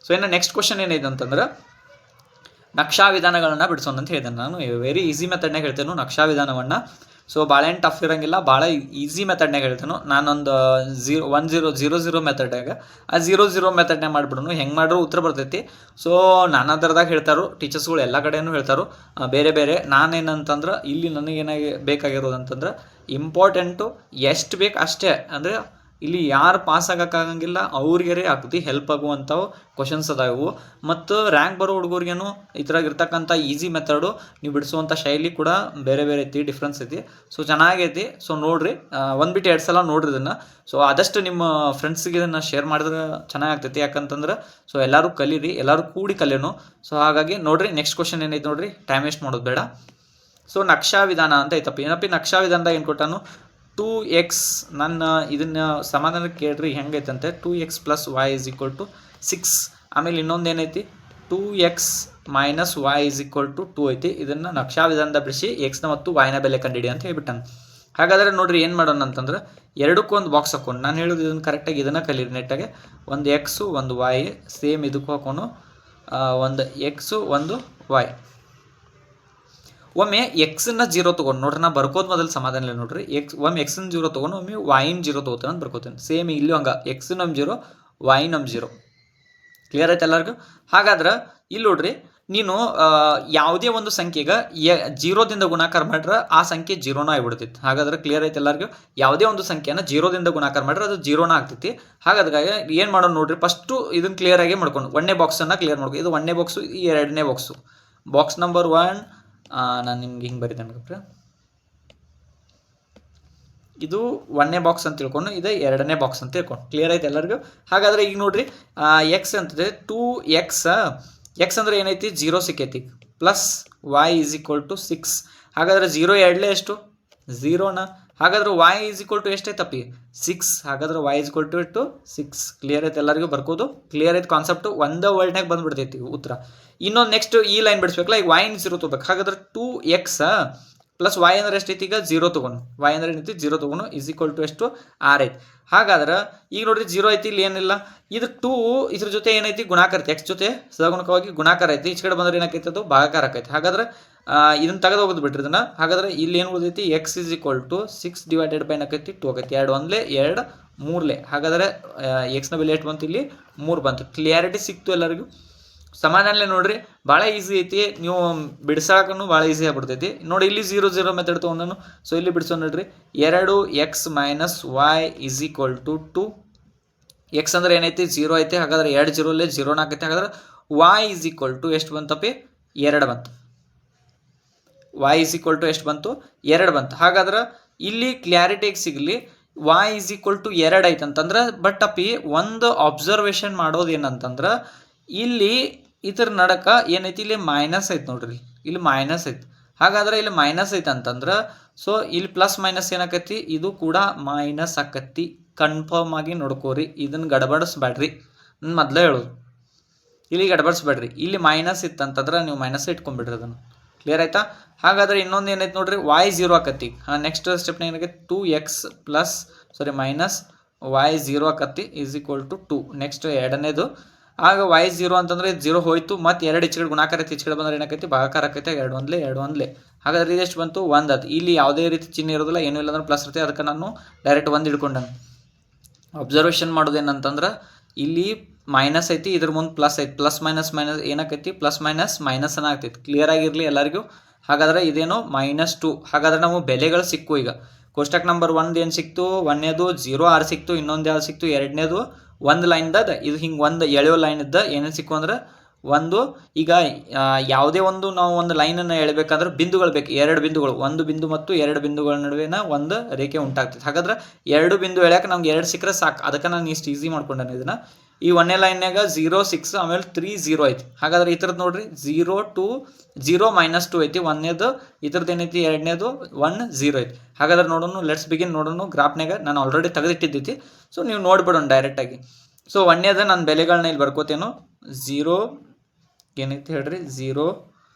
ಸೊ ಇನ್ನು ನೆಕ್ಸ್ಟ್ ಕ್ವಶನ್ ಏನಿದೆ ಅಂತಂದ್ರೆ ನಕ್ಷಾ ವಿಧಾನಗಳನ್ನು ಬಿಡಿಸೋಣ ಅಂತ ಹೇಳಿದೆ ನಾನು. ವೆರಿ ಈಸಿ ಮೆಥಡ್ನಾಗ ಹೇಳ್ತೇನೆ ನಕ್ಷಾ ವಿಧಾನವನ್ನು. ಸೊ ಭಾಳ ಏನು ಟಫ್ ಇರೋಂಗಿಲ್ಲ, ಭಾಳ ಈಸಿ ಮೆಥಡ್ನಾಗ ಹೇಳ್ತೇನೆ ನಾನೊಂದು 1000 ಮೆಥಡ್ನಾಗ ಆ 00 ಮೆಥಡ್ನಾಗ ಮಾಡಿಬಿಡೋನು. ಹೆಂಗೆ ಮಾಡ್ರು ಉತ್ತರ ಬರ್ತೈತಿ. ಸೊ ನಾನಾದ್ರದಾಗ ಹೇಳ್ತಾರೋ ಟೀಚರ್ಸ್ಗಳು ಎಲ್ಲ ಕಡೆಯೂ ಹೇಳ್ತಾರೋ ಬೇರೆ. ನಾನೇನಂತಂದ್ರೆ ಇಲ್ಲಿ ನನಗೇನಾಗಿ ಬೇಕಾಗಿರೋದು ಅಂತಂದ್ರೆ ಇಂಪಾರ್ಟೆಂಟು ಎಷ್ಟು ಬೇಕು ಅಷ್ಟೇ. ಅಂದರೆ ಇಲ್ಲಿ ಯಾರು ಪಾಸ್ ಆಗೋಕ್ಕಾಗಂಗಿಲ್ಲ ಅವ್ರಿಗೆ ಅಗದಿ ಹೆಲ್ಪ್ ಆಗುವಂಥವು ಕ್ವಶನ್ಸ್ ಅದಾವು. ಮತ್ತು ರ್ಯಾಂಕ್ ಬರೋ ಹುಡುಗರಿಗೇನು ಈ ಥರ ಇರ್ತಕ್ಕಂಥ ಈಸಿ ಮೆಥಡು ನೀವು ಬಿಡಿಸುವಂಥ ಶೈಲಿ ಕೂಡ ಬೇರೆ ಐತಿ, ಡಿಫ್ರೆನ್ಸ್ ಐತಿ. ಸೊ ಚೆನ್ನಾಗೈತಿ. ಸೊ ನೋಡಿರಿ 1 ಬಿಟ್ಟು 2 ಸಲ ನೋಡ್ರಿ ಇದನ್ನು. ಸೊ ಆದಷ್ಟು ನಿಮ್ಮ ಫ್ರೆಂಡ್ಸಿಗೆ ಇದನ್ನು ಶೇರ್ ಮಾಡಿದ್ರೆ ಚೆನ್ನಾಗಾಗ್ತೈತಿ. ಯಾಕಂತಂದ್ರೆ ಸೊ ಎಲ್ಲರೂ ಕಲೀರಿ, ಎಲ್ಲರೂ ಕೂಡಿ ಕಲಿಯೋನು. ಸೊ ಹಾಗಾಗಿ ನೋಡಿರಿ ನೆಕ್ಸ್ಟ್ ಕ್ವಶನ್ ಏನೈತೆ ನೋಡಿರಿ, ಟೈಮ್ ವೇಸ್ಟ್ ಮಾಡೋದು ಬೇಡ. ಸೊ ನಕ್ಷಾ ವಿಧಾನ ಅಂತ ಐತಪ್ಪ. ಏನಪ್ಪ ನಕ್ಷಾ ವಿಧಾನದಾಗ ಏನು ಕೊಟ್ಟಾನು 2x ನನ್ನ ಇದನ್ನು ಸಮಾಧಾನ ಕೇಳ್ರಿ ಹೆಂಗೈತಂತೆ 2x + y = 6. ಆಮೇಲೆ ಇನ್ನೊಂದು ಏನೈತಿ 2x - y = 2 ಐತಿ. ಇದನ್ನು ನಕ್ಷಾ ವಿಧಾನದ ಬಿಡಿಸಿ ಎಕ್ಸ್ನ ಮತ್ತು ವೈನ ಬೆಲೆ ಕಂಡಿಡಿ ಅಂತ ಹೇಳ್ಬಿಟ್ಟಾನೆ. ಹಾಗಾದರೆ ನೋಡ್ರಿ ಏನು ಮಾಡೋಣ ಅಂತಂದ್ರೆ ಎರಡಕ್ಕೂ ಒಂದು ಬಾಕ್ಸ್ ಹಾಕೊಂಡು ನಾನು ಹೇಳೋದು ಇದನ್ನು ಕರೆಕ್ಟಾಗಿ ಇದನ್ನು ಕಲೀರಿ ನೆಟ್ಟಾಗೆ. ಒಂದು ಎಕ್ಸು ಒಂದು ವೈ ಸೇಮ್ ಇದಕ್ಕೂ ಹಾಕೋನು, ಒಂದು ಎಕ್ಸು ಒಂದು ವೈ. ಒಮ್ಮೆ ಎಕ್ಸನ್ನ 0 ತೊಗೊಂಡು ನೋಡ್ರಿ, ನಾ ಬರ್ಕೋದು ಮೊದಲು ಸಮಾಧಾನ ಇಲ್ಲ ನೋಡ್ರಿ. ಒಮ್ಮೆ ಎಕ್ಸನ್ನ 0 ತೊಗೊಂಡು ಒಮ್ಮೆ ವೈನ್ 0 ತೊಗೋತಾನೆ ಅಂತ ಬರ್ಕೋತೇನೆ. ಸೇಮ್ ಇಲ್ಲೂ ಹಂಗೆ ಎಕ್ಸ್ ನಮ್ಮ 0 ವೈ ನಮ್ಮ 0. ಕ್ಲಿಯರ್ ಆಯ್ತು ಎಲ್ಲರಿಗೂ? ಹಾಗಾದ್ರೆ ಇಲ್ಲಿ ನೋಡ್ರಿ ನೀನು ಯಾವುದೇ ಒಂದು ಸಂಖ್ಯೆಗೆ ಜೀರೋದಿಂದ ಗುಣಾಕಾರ ಮಾಡ್ರೆ ಆ ಸಂಖ್ಯೆ ಜೀರೋನ ಆಗಿಬಿಡ್ತೈತಿ. ಹಾಗಾದ್ರೆ ಕ್ಲಿಯರ್ ಐತೆ ಎಲ್ಲರಿಗೂ? ಯಾವುದೇ ಒಂದು ಸಂಖ್ಯೆನ ಜೀರೋದಿಂದ ಗುಣಾಕಾರ ಮಾಡ್ರೆ ಅದು ಜೀರೋನ ಆಗ್ತೈತಿ. ಹಾಗಾದ್ರೆ ಏನು ಮಾಡೋಣ ನೋಡ್ರಿ, ಫಸ್ಟು ಇದನ್ನು ಕ್ಲಿಯರ್ ಆಗಿ ಮಾಡ್ಕೊಂಡು ಒಂದನೇ ಬಾಕ್ಸನ್ನು ಕ್ಲಿಯರ್ ಮಾಡ್ಕೊ. ಇದು ಒಂದನೇ ಬಾಕ್ಸು, ಈ ಎರಡನೇ ಬಾಕ್ಸು. ಬಾಕ್ಸ್ ನಂಬರ್ 1 ನಾನು ನಿಮ್ಗೆ ಹಿಂಗೆ ಬರೀತೇನೆ. ಇದು ಒಂದನೇ ಬಾಕ್ಸ್ ಅಂತ ತಿಳ್ಕೊಂಡು ಇದು ಎರಡನೇ ಬಾಕ್ಸ್ ಅಂತ ತಿಳ್ಕೊಂಡು ಕ್ಲಿಯರ್ ಐತೆ ಎಲ್ಲರಿಗೂ? ಹಾಗಾದ್ರೆ ಈಗ ನೋಡ್ರಿ, ಎಕ್ಸ್ ಅಂತದೆ 2x. ಎಕ್ಸ್ ಅಂದ್ರೆ ಏನೈತಿ? 0 ಸಿಕ್ಕೈತಿ. Plus y = 6. ಹಾಗಾದ್ರೆ 0 ಎರಡಲೇ ಎಷ್ಟು? 0ನ. ಹಾಗಾದ್ರೆ y ಎಷ್ಟೈತಪ್ಪಿ? 6. ಹಾಗಾದ್ರೆ y = 6. ಕ್ಲಿಯರ್ ಐತೆ ಎಲ್ಲರಿಗೂ? ಬರ್ಕೋದು. ಕ್ಲಿಯರ್ ಐತೆ ಕಾನ್ಸೆಪ್ಟು? ಒಂದೇ ವರ್ಡ್ನಾಗ ಬಂದ್ಬಿಡ್ತೈತಿ ಉತ್ತರ. ಇನ್ನೊಂದು ನೆಕ್ಸ್ಟ್ ಈ ಲೈನ್ ಬಿಡಿಸ್ಬೇಕಲ್ಲ, ಈಗ y 0 ತೊಗೋಬೇಕು. ಹಾಗಾದ್ರೆ 2x ಪ್ಲಸ್ y ಅಂದ್ರೆ ಎಷ್ಟೈತಿ? ಈಗ 0 ತೊಗೊಂಡು, y ಅಂದ್ರೆ ಏನೈತಿ? 0 ತೊಗೊಂಡು = ಎಷ್ಟು? 6 ಐತಿ. ಹಾಗಾದ್ರೆ ಈಗ ನೋಡ್ರಿ 0 ಐತಿ, ಇಲ್ಲಿ ಏನಿಲ್ಲ. ಇದು 2 ಇದ್ರ ಜೊತೆ ಏನೈತಿ? ಗುಣಾಕಾರ ಐತಿ. ಎಕ್ಸ್ ಜೊತೆ ಸಹಗುಣಕವಾಗಿ ಗುಣಾಕಾರ ಐತಿ. ಈಚೆ ಕಡೆ ಬಂದ್ರೆ ಏನಾಕೈತಿ? ಅದು ಭಾಗಾಕಾರ ಆಕೈತಿ. ಹಾಗಾದ್ರೆ ಇದನ್ನ ತೆಗೆದು ಹೋಗೋದು ಬಿಟ್ರಿ ಇದನ್ನ. ಹಾಗಾದ್ರೆ ಇಲ್ಲಿ ಏನು ಉಳಿದೈತಿ? x = 6 ಡಿವೈಡೆಡ್ ಬೈ ಏನಾಕೈತಿ? 2 ಆಕೈತಿ. 2 1 2 3. ಹಾಗಾದ್ರೆ ಎಕ್ಸ್ನ ಬೆಲೆ ಎಷ್ಟು ಬಂತು? ಇಲ್ಲಿ 3 ಬಂತು. ಕ್ಲಿಯಾರಿಟಿ ಸಿಕ್ತು ಎಲ್ಲರಿಗೂ? ಸಮಾಧಾನ ನೋಡ್ರಿ, ಭಾಳ ಈಸಿ ಐತಿ. ನೀವು ಬಿಡ್ಸಾಕೂ ಭಾಳ ಈಸಿ ಆಗ್ಬಿಡ್ತೈತಿ ನೋಡಿ. ಇಲ್ಲಿ 0 0 ಮೆಥಡ್ ತೊಗೊಂಡನು. ಸೊ ಇಲ್ಲಿ ಬಿಡಿಸೋ ನೋಡ್ರಿ, 2x - y = 2. ಎಕ್ಸ್ ಅಂದ್ರೆ ಏನೈತಿ? 0 ಐತಿ. ಹಾಗಾದ್ರೆ 2 0 0 ಆಕೈತಿ. ಹಾಗಾದ್ರೆ y = ಎಷ್ಟು ಬಂತಪ್ಪಿ? 2 ಬಂತು. y = ಎಷ್ಟು ಬಂತು? 2 ಬಂತು. ಹಾಗಾದ್ರೆ ಇಲ್ಲಿ ಕ್ಲಿಯಾರಿಟಿಗೆ ಸಿಗಲಿ, y = 2 ಐತೆ ಅಂತಂದ್ರೆ, ಬಟ್ ಅಪ್ಪಿ ಒಂದು ಅಬ್ಸರ್ವೇಷನ್ ಮಾಡೋದು ಏನಂತಂದ್ರೆ, ಇಲ್ಲಿ ಇದ್ರ ನಡಕ ಏನೈತಿ? ಇಲ್ಲಿ ಮೈನಸ್ ಐತಿ ನೋಡ್ರಿ, ಇಲ್ಲಿ ಮೈನಸ್ ಐತಿ. ಹಾಗಾದ್ರೆ ಇಲ್ಲಿ ಮೈನಸ್ ಐತೆ ಅಂತಂದ್ರೆ, ಸೊ ಇಲ್ಲಿ ಪ್ಲಸ್ ಮೈನಸ್ ಏನಾಕತಿ? ಇದು ಕೂಡ ಮೈನಸ್ ಆಕತಿ. ಕನ್ಫರ್ಮ್ ಆಗಿ ನೋಡ್ಕೋರಿ, ಇದನ್ನ ಗಡಬಡಿಸ್ಬೇಡ್ರಿ. ನಾನು ಮೊದಲೇ ಹೇಳೋದು, ಇಲ್ಲಿ ಗಡಬಡಿಸ್ಬೇಡ್ರಿ. ಇಲ್ಲಿ ಮೈನಸ್ ಇತ್ತಂತಂದ್ರೆ ನೀವು ಮೈನಸ್ ಇಟ್ಕೊಂಡ್ಬಿಡ್ರಿ ಅದನ್ನು. ಕ್ಲಿಯರ್ ಆಯ್ತಾ? ಹಾಗಾದ್ರೆ ಇನ್ನೊಂದು ಏನೈತೆ ನೋಡ್ರಿ, y 0 ಆಕತಿ. ನೆಕ್ಸ್ಟ್ ಸ್ಟೆಪ್ನ ಏನಾಗೈತಿ? 2x - y 0 ಆಕತಿ = 2. ನೆಕ್ಸ್ಟ್ ಎರಡನೇದು, ಆಗ y 0 ಅಂತಂದ್ರೆ 0 ಹೋಯ್ತು. ಮತ್ತೆ 2 ಈಚೆ ಕಡೆ ಗುಣಾಕಾರ ಐತಿ, ಈಚೆ ಕಡೆ ಬಂದ್ರೆ ಏನಾಕೈತಿ? ಭಾಗಾಕಾರ ಆಕೈತಿ. 2 1 2 1. ಹಾಗಾದ್ರೆ ಇದೆಷ್ಟು ಬಂತು? 1 ಆಯ್ತು. ಇಲ್ಲಿ ಯಾವುದೇ ರೀತಿ ಚಿಹ್ನೆ ಇರೋದಿಲ್ಲ, ಏನೂ ಇಲ್ಲ ಅಂದ್ರೆ ಪ್ಲಸ್ ಇರುತ್ತೆ. ಅದಕ್ಕೆ ನಾನು ಡೈರೆಕ್ಟ್ 1 ಹಿಡ್ಕೊಂಡನು. ಅಬ್ಸರ್ವೇಷನ್ ಮಾಡೋದೇನಂತಂದ್ರೆ, ಇಲ್ಲಿ ಮೈನಸ್ ಐತಿ, ಇದ್ರ ಮುಂದೆ ಪ್ಲಸ್ ಐತಿ. ಪ್ಲಸ್ ಮೈನಸ್ ಏನಾಕೈತಿ? ಪ್ಲಸ್ ಮೈನಸ್ ಮೈನಸ್ನ ಆಗ್ತೈತಿ. ಕ್ಲಿಯರ್ ಆಗಿರಲಿ ಎಲ್ಲರಿಗೂ? ಹಾಗಾದ್ರೆ ಇದೇನು? -2. ಹಾಗಾದ್ರೆ ನಾವು ಬೆಲೆಗಳು ಸಿಕ್ಕು. ಈಗ ಕೋಷ್ಟಕ ನಂಬರ್ 1 ಏನು ಸಿಕ್ತು? ಒಂದನೇದು 0 6 ಸಿಕ್ತು. ಇನ್ನೊಂದು ಯಾವ್ದು ಸಿಕ್ತು? ಎರಡನೇದು ಒಂದು ಲೈನ್ದ ಇದು ಹಿಂಗೆ ಒಂದು ಎಳೆಯೋ ಲೈನ್ ಇದ್ದ ಏನೇನು ಸಿಕ್ಕು ಅಂದ್ರೆ, ಒಂದು ಈಗ ಯಾವುದೇ ಒಂದು ನಾವು ಒಂದು ಲೈನನ್ನು ಎಳಬೇಕಾದ್ರೆ ಬಿಂದುಗಳು ಬೇಕು. 2 ಬಿಂದುಗಳು, ಒಂದು ಬಿಂದು ಮತ್ತು 2 ಬಿಂದುಗಳ ನಡುವಿನ ಒಂದು ರೇಖೆ ಉಂಟಾಗ್ತೈತೆ. ಹಾಗಾದ್ರೆ 2 ಬಿಂದು ಎಳ್ಯಾಕೆ ನಮ್ಗೆ 2 ಸಿಕ್ಕರೆ ಸಾಕು. ಅದಕ್ಕೆ ನಾನು ಇಷ್ಟು ಈಸಿ ಮಾಡ್ಕೊಂಡೆ ಇದನ್ನ. ಈ ಒಂದನೇ ಲೈನ್ಯಾಗ 0 6 ಆಮೇಲೆ 3 0 ಐತಿ. ಹಾಗಾದ್ರೆ ಈ ಥರದ್ದು ನೋಡ್ರಿ, 0 2 0 - 2 ಐತಿ ಒಂದನೇದು. ಈ ಥರದ್ದು ಏನೈತಿ? ಎರಡನೇದು 1 0 ಐತಿ. ಹಾಗಾದ್ರೆ ನೋಡೋಣ, ಲೆಟ್ಸ್ ಬಿಗಿನ್ ನೋಡೋಣ. ಗ್ರಾಫ್ನಾಗ ನಾನು ಆಲ್ರೆಡಿ ತೆಗೆದಿಟ್ಟಿದ್ದೈತಿ, ಸೊ ನೀವು ನೋಡ್ಬಿಡೋಣ ಡೈರೆಕ್ಟಾಗಿ. ಸೊ ಒಂದನೇದ ನಾನು ಬೆಲೆಗಳನ್ನ ಇಲ್ಲಿ ಬರ್ಕೋತೇನೋ. 0 ಏನೈತಿ ಹೇಳ್ರಿ? 0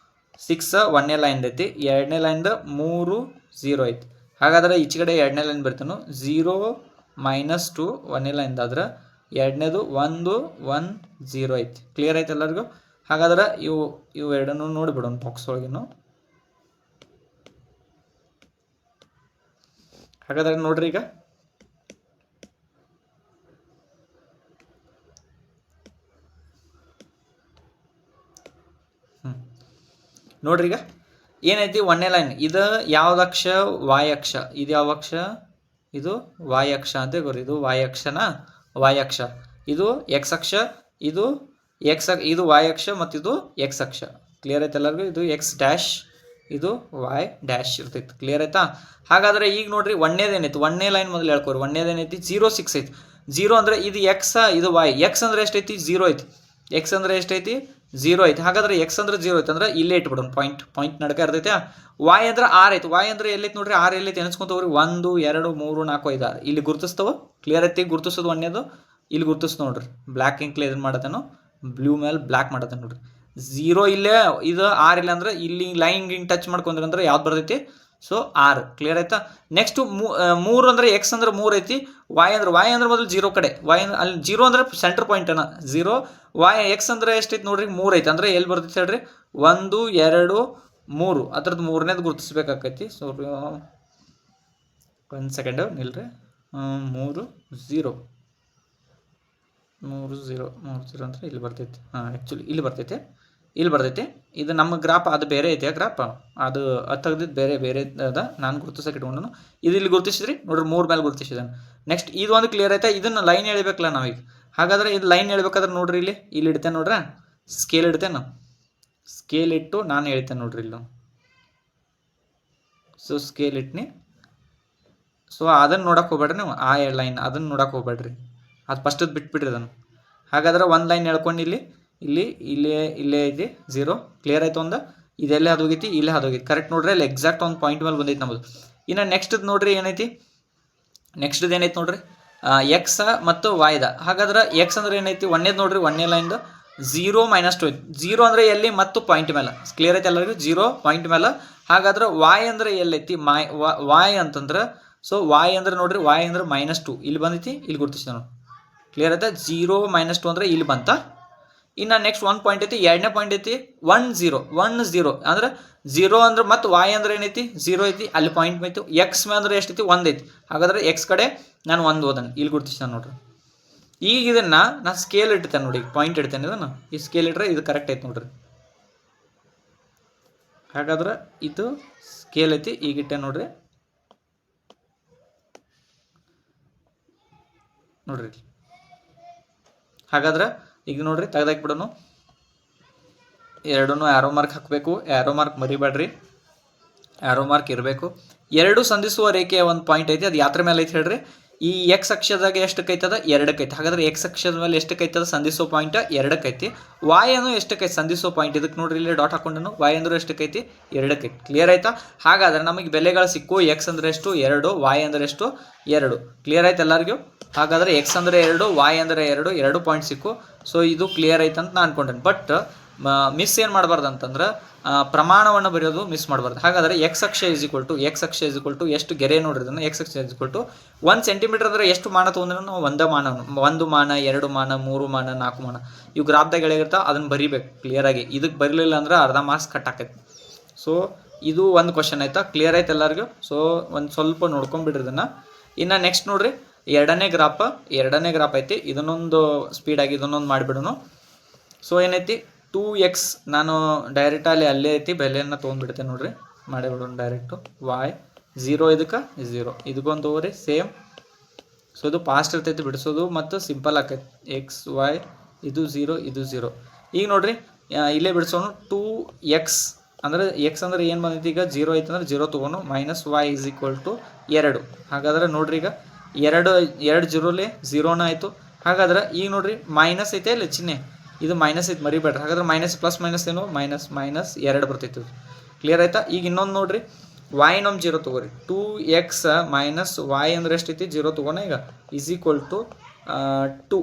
6 ಒಂದನೇ ಲೈನ್ ಐತಿ. ಎರಡನೇ ಲೈನ್ದು 3 0 ಐತಿ. ಹಾಗಾದ್ರೆ ಈಚೆ ಕಡೆ ಎರಡನೇ ಲೈನ್ ಬರ್ತೇನೋ. 0 - 2 ಒಂದನೇ ಲೈನ್ದಾದ್ರೆ, ಎರಡನೇದು 1 1 0 ಐತಿ. ಕ್ಲಿಯರ್ ಐತೆ ಎಲ್ಲರಿಗೂ? ಹಾಗಾದ್ರೆ ಇವು ಎರಡನ್ನೂ ನೋಡಿಬಿಡೋಣ ಬಾಕ್ಸ್ ಒಳಗೇನು. ಹಾಗಾದ್ರೆ ನೋಡ್ರಿ, ಈಗ ನೋಡ್ರಿ, ಈಗ ಏನೈತಿ? ಒಂದನೇ ಲೈನ್ ಇದು ಯಾವ್ದು ಅಕ್ಷ? y ಅಕ್ಷ. ಇದು ಯಾವ ಅಕ್ಷ? ಇದು y ಅಕ್ಷ ಅಂತ ಗೊರಿ. ಇದು y ಅಕ್ಷನ, y ಅಕ್ಷ. ಇದು x ಅಕ್ಷ, ಇದು ಇದು y ಅಕ್ಷ, ಮತ್ತು ಇದು x ಅಕ್ಷ. ಕ್ಲಿಯರ್ ಐತೆ ಎಲ್ಲರಿಗೂ? ಇದು x', ಇದು y' ಇರ್ತೈತಿ. ಕ್ಲಿಯರ್ ಆಯ್ತಾ? ಹಾಗಾದ್ರೆ ಈಗ ನೋಡ್ರಿ, ಒಂದನೇದೇನೈತಿ? ಒಂದನೇ ಲೈನ್ ಮೊದಲು ಹೇಳ್ಕೊರಿ. ಒಂದನೇದೇನೈತಿ? 0 6 ಐತಿ. 0 ಅಂದ್ರೆ ಇದು x, ಇದು y. x ಅಂದ್ರೆ ಎಷ್ಟೈತಿ? 0 ಐತಿ. x ಅಂದ್ರೆ ಎಷ್ಟೈತಿ? 0 ಐತಿ. ಹಾಗಾದ್ರೆ x ಅಂದ್ರೆ 0 ಐತಿ ಅಂದ್ರೆ ಇಲ್ಲೇ ಇಟ್ಬಿಡೋಣ. ಪಾಯಿಂಟ್ ನಡ್ಕ ಇರ್ತೈತೆ. y ಅಂದ್ರೆ 6 ಐತಿ. y ಅಂದ್ರೆ ಎಲ್ಲೈತಿ ನೋಡ್ರಿ? 6 ಎಲ್ಲೈತಿ ಎನ್ಸ್ಕೊಂತ ಹೋಗ್ರಿ. 1 2 3 4 5 6 ಇಲ್ಲಿ ಗುರುತಿಸ್ತಾವ. ಕ್ಲಿಯರ್ ಐತಿ? ಗುರುತಿಸೋದು ಒಂದನೇದು ಇಲ್ಲಿ ಗುರುತಿಸ್ ನೋಡ್ರಿ. ಬ್ಲ್ಯಾಕ್ ಇಂಕ್ಲೆ ಇದನ್ನ ಮಾಡತ್ತೇನೋ, ಬ್ಲೂ ಮೇಲೆ ಬ್ಲ್ಯಾಕ್ ಮಾಡತ್ತೇನೆ ನೋಡ್ರಿ. 0 ಇಲ್ಲೇ, ಇದು 6 ಇಲ್ಲ ಅಂದ್ರೆ ಇಲ್ಲಿ ಲೈನ್ ಹಿಂಗೆ ಟಚ್ ಮಾಡ್ಕೊಂಡ್ರಿ ಅಂದ್ರೆ ಯಾವ್ದು ಬರ್ತೈತಿ? ಸೊ 6. ಕ್ಲಿಯರ್ ಆಯ್ತಾ? ನೆಕ್ಸ್ಟ್ 3 ಅಂದ್ರೆ x ಅಂದ್ರೆ 3 ಐತಿ. y ಅಂದ್ರೆ ಮೊದಲು 0 ಕಡೆ. y ಅಲ್ಲಿ 0 ಅಂದ್ರೆ ಸೆಂಟರ್ ಪಾಯಿಂಟ್ ಅನ್ನ 0. x ಅಂದ್ರೆ ಎಷ್ಟೈತಿ ನೋಡ್ರಿ? 3 ಐತಿ. ಅಂದ್ರೆ ಎಲ್ಲಿ ಬರ್ತೈತಿ ಹೇಳ್ರಿ? 1 2 3. ಅದ್ರದ್ದು ಮೂರನೇದು ಗುರುತಿಸ್ಬೇಕಾಕೈತಿ. So 1 second ನಿಲ್ರಿ. 3 0 3 0 3 0 ಅಂದ್ರೆ ಇಲ್ಲಿ ಬರ್ತೈತಿ. ಆ್ಯಕ್ಚುಲಿ ಇಲ್ಲಿ ಬರ್ತೈತೆ. ಇಲ್ಲಿ ಬರ್ತೈತಿ. ಇದು ನಮ್ಮ ಗ್ರಾಫ್ ಅದು ಬೇರೆ ಐತಿ ಗ್ರಾಫ್, ಅದು ತೆಗ್ದಿದ್ದು ಬೇರೆ ಬೇರೆ ಅದ, ನಾನು ಗುರುತಿಸಕ್ಕೆ ಇಟ್ಕೊಂಡು ಇದು ಇಲ್ಲಿ ಗುರುತಿಸಿದ್ರಿ ನೋಡ್ರಿ, 3 ಮೇಲೆ ಗುರುತಿಸಿದಾನೆ. ನೆಕ್ಸ್ಟ್ ಇದು ಒಂದು ಕ್ಲಿಯರ್ ಆಯ್ತಾ. ಇದನ್ನು ಲೈನ್ ಎಳಿಬೇಕಲ್ಲ ನಾವೀಗ. ಹಾಗಾದ್ರೆ ಇದು ಲೈನ್ ಎಳ್ಬೇಕಾದ್ರೆ ನೋಡ್ರಿ ಇಲ್ಲಿ ಇಡ್ತೇನೆ ನೋಡ್ರಿ, ಸ್ಕೇಲ್ ಇಡ್ತೇನೆ. ಸ್ಕೇಲ್ ಇಟ್ಟು ನಾನು ಹೇಳ್ತೇನೆ ನೋಡ್ರಿ ಇಲ್ಲಿ. So scale ಇಟ್ನಿ. ಸೊ ಅದನ್ನು ನೋಡಕ್ಕೆ ಹೋಗ್ಬೇಡ್ರಿ ನೀವು, ಆ ಲೈನ್ ಅದನ್ನು ನೋಡಕ್ಕೆ ಹೋಗ್ಬೇಡ್ರಿ, ಅದು ಫಸ್ಟದ್ದು ಬಿಟ್ಬಿಡ್ರಿ ಅದನ್ನು. ಹಾಗಾದ್ರೆ ಒಂದು ಲೈನ್ ಎಳ್ಕೊಂಡು ಇಲ್ಲಿ ಇಲ್ಲೇ ಐತಿ 0 ಕ್ಲಿಯರ್ ಆಯ್ತು. ಒಂದು ಇದೆಲ್ಲೇ ಹೋಗೈತಿ, ಇಲ್ಲೇ ಹೋಗೈತಿ, ಕರೆಕ್ಟ್ ನೋಡ್ರಿ. ಅಲ್ಲಿ ಎಕ್ಸಾಕ್ಟ್ ಒಂದು ಪಾಯಿಂಟ್ ಮೇಲೆ ಬಂದೈತಿ ನಮ್ಮದು. ಇನ್ನು ನೆಕ್ಸ್ಟ್ದು ನೋಡ್ರಿ ಏನೈತಿ, ನೆಕ್ಸ್ಟ್ದು ಏನೈತಿ ನೋಡ್ರಿ, ಎಕ್ಸ್ ಮತ್ತು ವಾಯ್ದ. ಹಾಗಾದ್ರೆ ಎಕ್ಸ್ ಅಂದ್ರೆ ಏನೈತಿ, ಒಂದೇದು ನೋಡ್ರಿ, ಒಂದೇ ಲೈನ್ದು 0 - 2 ಐತಿ. 0 ಅಂದರೆ ಎಲ್ಲಿ ಮತ್ತು ಪಾಯಿಂಟ್ ಮೇಲೆ, ಕ್ಲಿಯರ್ ಐತಿ ಎಲ್ಲರಿಗೂ, 0 ಪಾಯಿಂಟ್ ಮೇಲೆ. ಹಾಗಾದ್ರೆ ವಾಯ್ ಅಂದ್ರೆ ಎಲ್ಲೈತಿ, ವಾಯ್ ಅಂತಂದ್ರೆ, ಸೊ ವಾಯ್ ಅಂದ್ರೆ ನೋಡ್ರಿ, ವಾಯ್ ಅಂದ್ರೆ -2 ಇಲ್ಲಿ ಬಂದೈತಿ, ಇಲ್ಲಿ ಗುರುತಿಸಿದ ನೋಡಿ, ಕ್ಲಿಯರ್ ಆಯ್ತಾ. 0 - 2 ಅಂದ್ರೆ ಇಲ್ಲಿ ಬಂತ. ಇನ್ನು ನೆಕ್ಸ್ಟ್ 1 ಪಾಯಿಂಟ್ ಐತಿ, ಎರಡನೇ ಪಾಯಿಂಟ್ ಐತಿ 1 0 ಅಂದ್ರೆ 0 ಅಂದ್ರೆ ಮತ್ತು ವಾಯ್ ಅಂದ್ರೆ ಏನೈತಿ 0 ಐತಿ, ಅಲ್ಲಿ ಪಾಯಿಂಟ್ ಐತಿ. ಎಕ್ಸ್ ಅಂದ್ರೆ ಎಷ್ಟೈತಿ, 1 ಐತಿ. ಹಾಗಾದ್ರೆ ಎಕ್ಸ್ ಕಡೆ ನಾನು 1 ಓದನ್, ಇಲ್ಲಿ ಗುರುತಿಸ್ತಾನೆ ನೋಡ್ರಿ. ಈಗ ಇದನ್ನ ನಾನು ಸ್ಕೇಲ್ ಇಡ್ತೇನೆ ನೋಡಿ, ಪಾಯಿಂಟ್ ಇಡ್ತೇನೆ ಇದನ್ನು, ಈ ಸ್ಕೇಲ್ ಇಟ್ರೆ ಇದು ಕರೆಕ್ಟ್ ಐತಿ ನೋಡ್ರಿ. ಹಾಗಾದ್ರೆ ಇದು ಸ್ಕೇಲ್ ಐತಿ, ಈಗ ಇಟ್ಟೆ ನೋಡ್ರಿ ಹಾಗಾದ್ರೆ ಈಗ ನೋಡ್ರಿ ತೆಗೆದಾಕ್ಬಿಡೋನು. ಎರಡೂ ಆ್ಯರೋ ಮಾರ್ಕ್ ಹಾಕಬೇಕು, ಆ್ಯರೋ ಮಾರ್ಕ್ ಮರಿಬೇಡ್ರಿ, ಆ್ಯರೋ ಮಾರ್ಕ್ ಇರಬೇಕು. ಎರಡು ಸಂಧಿಸುವ ರೇಖೆಯ ಒಂದು ಪಾಯಿಂಟ್ ಐತಿ, ಅದು ಯಾತ್ರ ಮೇಲೆ ಐತಿ ಹೇಳ್ರಿ. ಈ ಎಕ್ಸ್ ಅಕ್ಷದಾಗ ಎಷ್ಟಕ್ಕೈತದ, 2 ಐತಿ. ಹಾಗಾದ್ರೆ ಎಕ್ಸ್ ಅಕ್ಷದ ಮೇಲೆ ಎಷ್ಟಕ್ಕೈತದ ಸಂಧಿಸೋ ಪಾಯಿಂಟ್ 2 ಐತಿ. ವಾಯ್ ಅನ್ನು ಎಷ್ಟಕ್ಕೈತಿ ಸಂಧಿಸೋ ಪಾಯಿಂಟ್, ಇದಕ್ಕೆ ನೋಡ್ರಿ ಇಲ್ಲಿ ಡಾಟ್ ಹಾಕೊಂಡನು, ವಾಯ್ ಅಂದ್ರೆ ಎಷ್ಟಕ್ಕೈತಿ 2 ಐತಿ. ಕ್ಲಿಯರ್ ಆಯ್ತಾ. ಹಾಗಾದ್ರೆ ನಮಗೆ ಬೆಲೆಗಳು ಸಿಕ್ಕು, ಎಕ್ಸ್ ಅಂದ್ರೆ ಎಷ್ಟು 2, ವಾಯ್ ಅಂದ್ರೆ ಎಷ್ಟು 2. ಕ್ಲಿಯರ್ ಆಯ್ತು ಎಲ್ಲರಿಗೂ. ಹಾಗಾದ್ರೆ ಎಕ್ಸ್ ಅಂದ್ರೆ 2, ವಾಯ್ ಅಂದ್ರೆ 2 ಪಾಯಿಂಟ್ ಸಿಕ್ಕು. ಸೊ ಇದು ಕ್ಲಿಯರ್ ಐತೆ ಅಂತ ನಾನು ಅನ್ಕೊಂಡೇನೆ. ಬಟ್ ಮಿಸ್ ಏನು ಮಾಡಬಾರ್ದು ಅಂತಂದ್ರೆ ಪ್ರಮಾಣವನ್ನು ಬರೆಯೋದು ಮಿಸ್ ಮಾಡಬಾರ್ದು. ಹಾಗಾದರೆ ಎಕ್ಸ್ ಅಕ್ಷ ಇಸ್ ಈಕ್ವಲ್ ಟು ಎಷ್ಟು ಗೆರೆ ನೋಡ್ರಿ ಅದನ್ನು, ಎಕ್ಸ್ ಅಕ್ಷ ಇಸ್ ಈಕ್ವಲ್ ಟು 1 ಸೆಂಟಿಮೀಟರ್ ಅಂದರೆ ಎಷ್ಟು ಮಾನ ತೊಗೊಂಡ್ರೆ ನಾವು 1 ಮಾನ, 1 ಮಾನ 2 ಮಾನ 3 ಮಾನ 4 ಮಾನ ಇವು ಗ್ರಾಫ್ದಾಗ ಹೇಳಿರ್ತಾವೆ, ಅದನ್ನು ಬರಿಬೇಕು ಕ್ಲಿಯರಾಗಿ. ಇದಕ್ಕೆ ಬರಲಿಲ್ಲ ಅಂದ್ರೆ ಅರ್ಧ ಮಾರ್ಕ್ಸ್ ಕಟ್ ಆಕೈತಿ. ಸೊ ಇದು ಒಂದು ಕ್ವಶನ್ ಆಯ್ತಾ, ಕ್ಲಿಯರ್ ಆಯ್ತು ಎಲ್ಲರಿಗೂ. ಸೊ ಒಂದು ಸ್ವಲ್ಪ ನೋಡ್ಕೊಂಡ್ಬಿಡ್ರಿ ಇದನ್ನು. ಇನ್ನು ನೆಕ್ಸ್ಟ್ ನೋಡ್ರಿ ಎರಡನೇ ಗ್ರಾಫ್ ಐತಿ, ಇದನ್ನೊಂದು ಸ್ಪೀಡಾಗಿ ಇದನ್ನೊಂದು ಮಾಡಿಬಿಡೋನು. ಸೊ ಏನೈತಿ 2x, ನಾನು ಡೈರೆಕ್ಟ್ ಅಲ್ಲೇ ಐತಿ ಬೆಲೆಯನ್ನು ತೊಗೊಂಡ್ಬಿಡ್ತೇನೆ ನೋಡ್ರಿ, ಮಾಡಿಬಿಡೋಣ ಡೈರೆಕ್ಟು. ವಾಯ್ 0 ಇದಕ್ಕೆ 0 ಇದಕ್ಕೊಂದು ತಗೋರಿ ಸೇಮ್. ಸೊ ಇದು ಫಾಸ್ಟ್ ಇರ್ತೈತಿ ಬಿಡಿಸೋದು ಮತ್ತು ಸಿಂಪಲ್ ಆಕೈತಿ. ಎಕ್ಸ್ ವೈ ಇದು 0 ಇದು 0. ಈಗ ನೋಡ್ರಿ ಇಲ್ಲೇ ಬಿಡಿಸೋಣ. 2x ಅಂದರೆ ಎಕ್ಸ್ ಅಂದ್ರೆ ಏನು ಬಂದೈತಿ ಈಗ 0 ಐತೆ ಅಂದ್ರೆ 0 ತೊಗೊಂಡು -y ಇಸ್ ಈಕ್ವಲ್ ಟು 2. ಹಾಗಾದ್ರೆ ನೋಡ್ರಿ ಈಗ 2 0 0ನ ಆಯಿತು. ಹಾಗಾದ್ರೆ ಈಗ ನೋಡ್ರಿ ಮೈನಸ್ ಐತೆ ಇಲ್ಲ ಚಿಹ್ನೆ, ಇದು ಮೈನಸ್ ಐತೆ ಮರಿಬೇಡ್ರಿ. ಹಾಗಾದ್ರೆ ಮೈನಸ್ ಪ್ಲಸ್ ಮೈನಸ್ ಏನು -2 ಬರ್ತೈತಿ. ಕ್ಲಿಯರ್ ಆಯ್ತಾ. ಈಗ ಇನ್ನೊಂದು ನೋಡ್ರಿ y ನಮ್ಮ 0 ತೊಗೋರಿ, 2x - y ಅಂದ್ರೆ ಎಷ್ಟೈತಿ 0 ತೊಗೋಣ ಈಗ ಇಸ್ ಈಕ್ವಲ್ ಟು 2.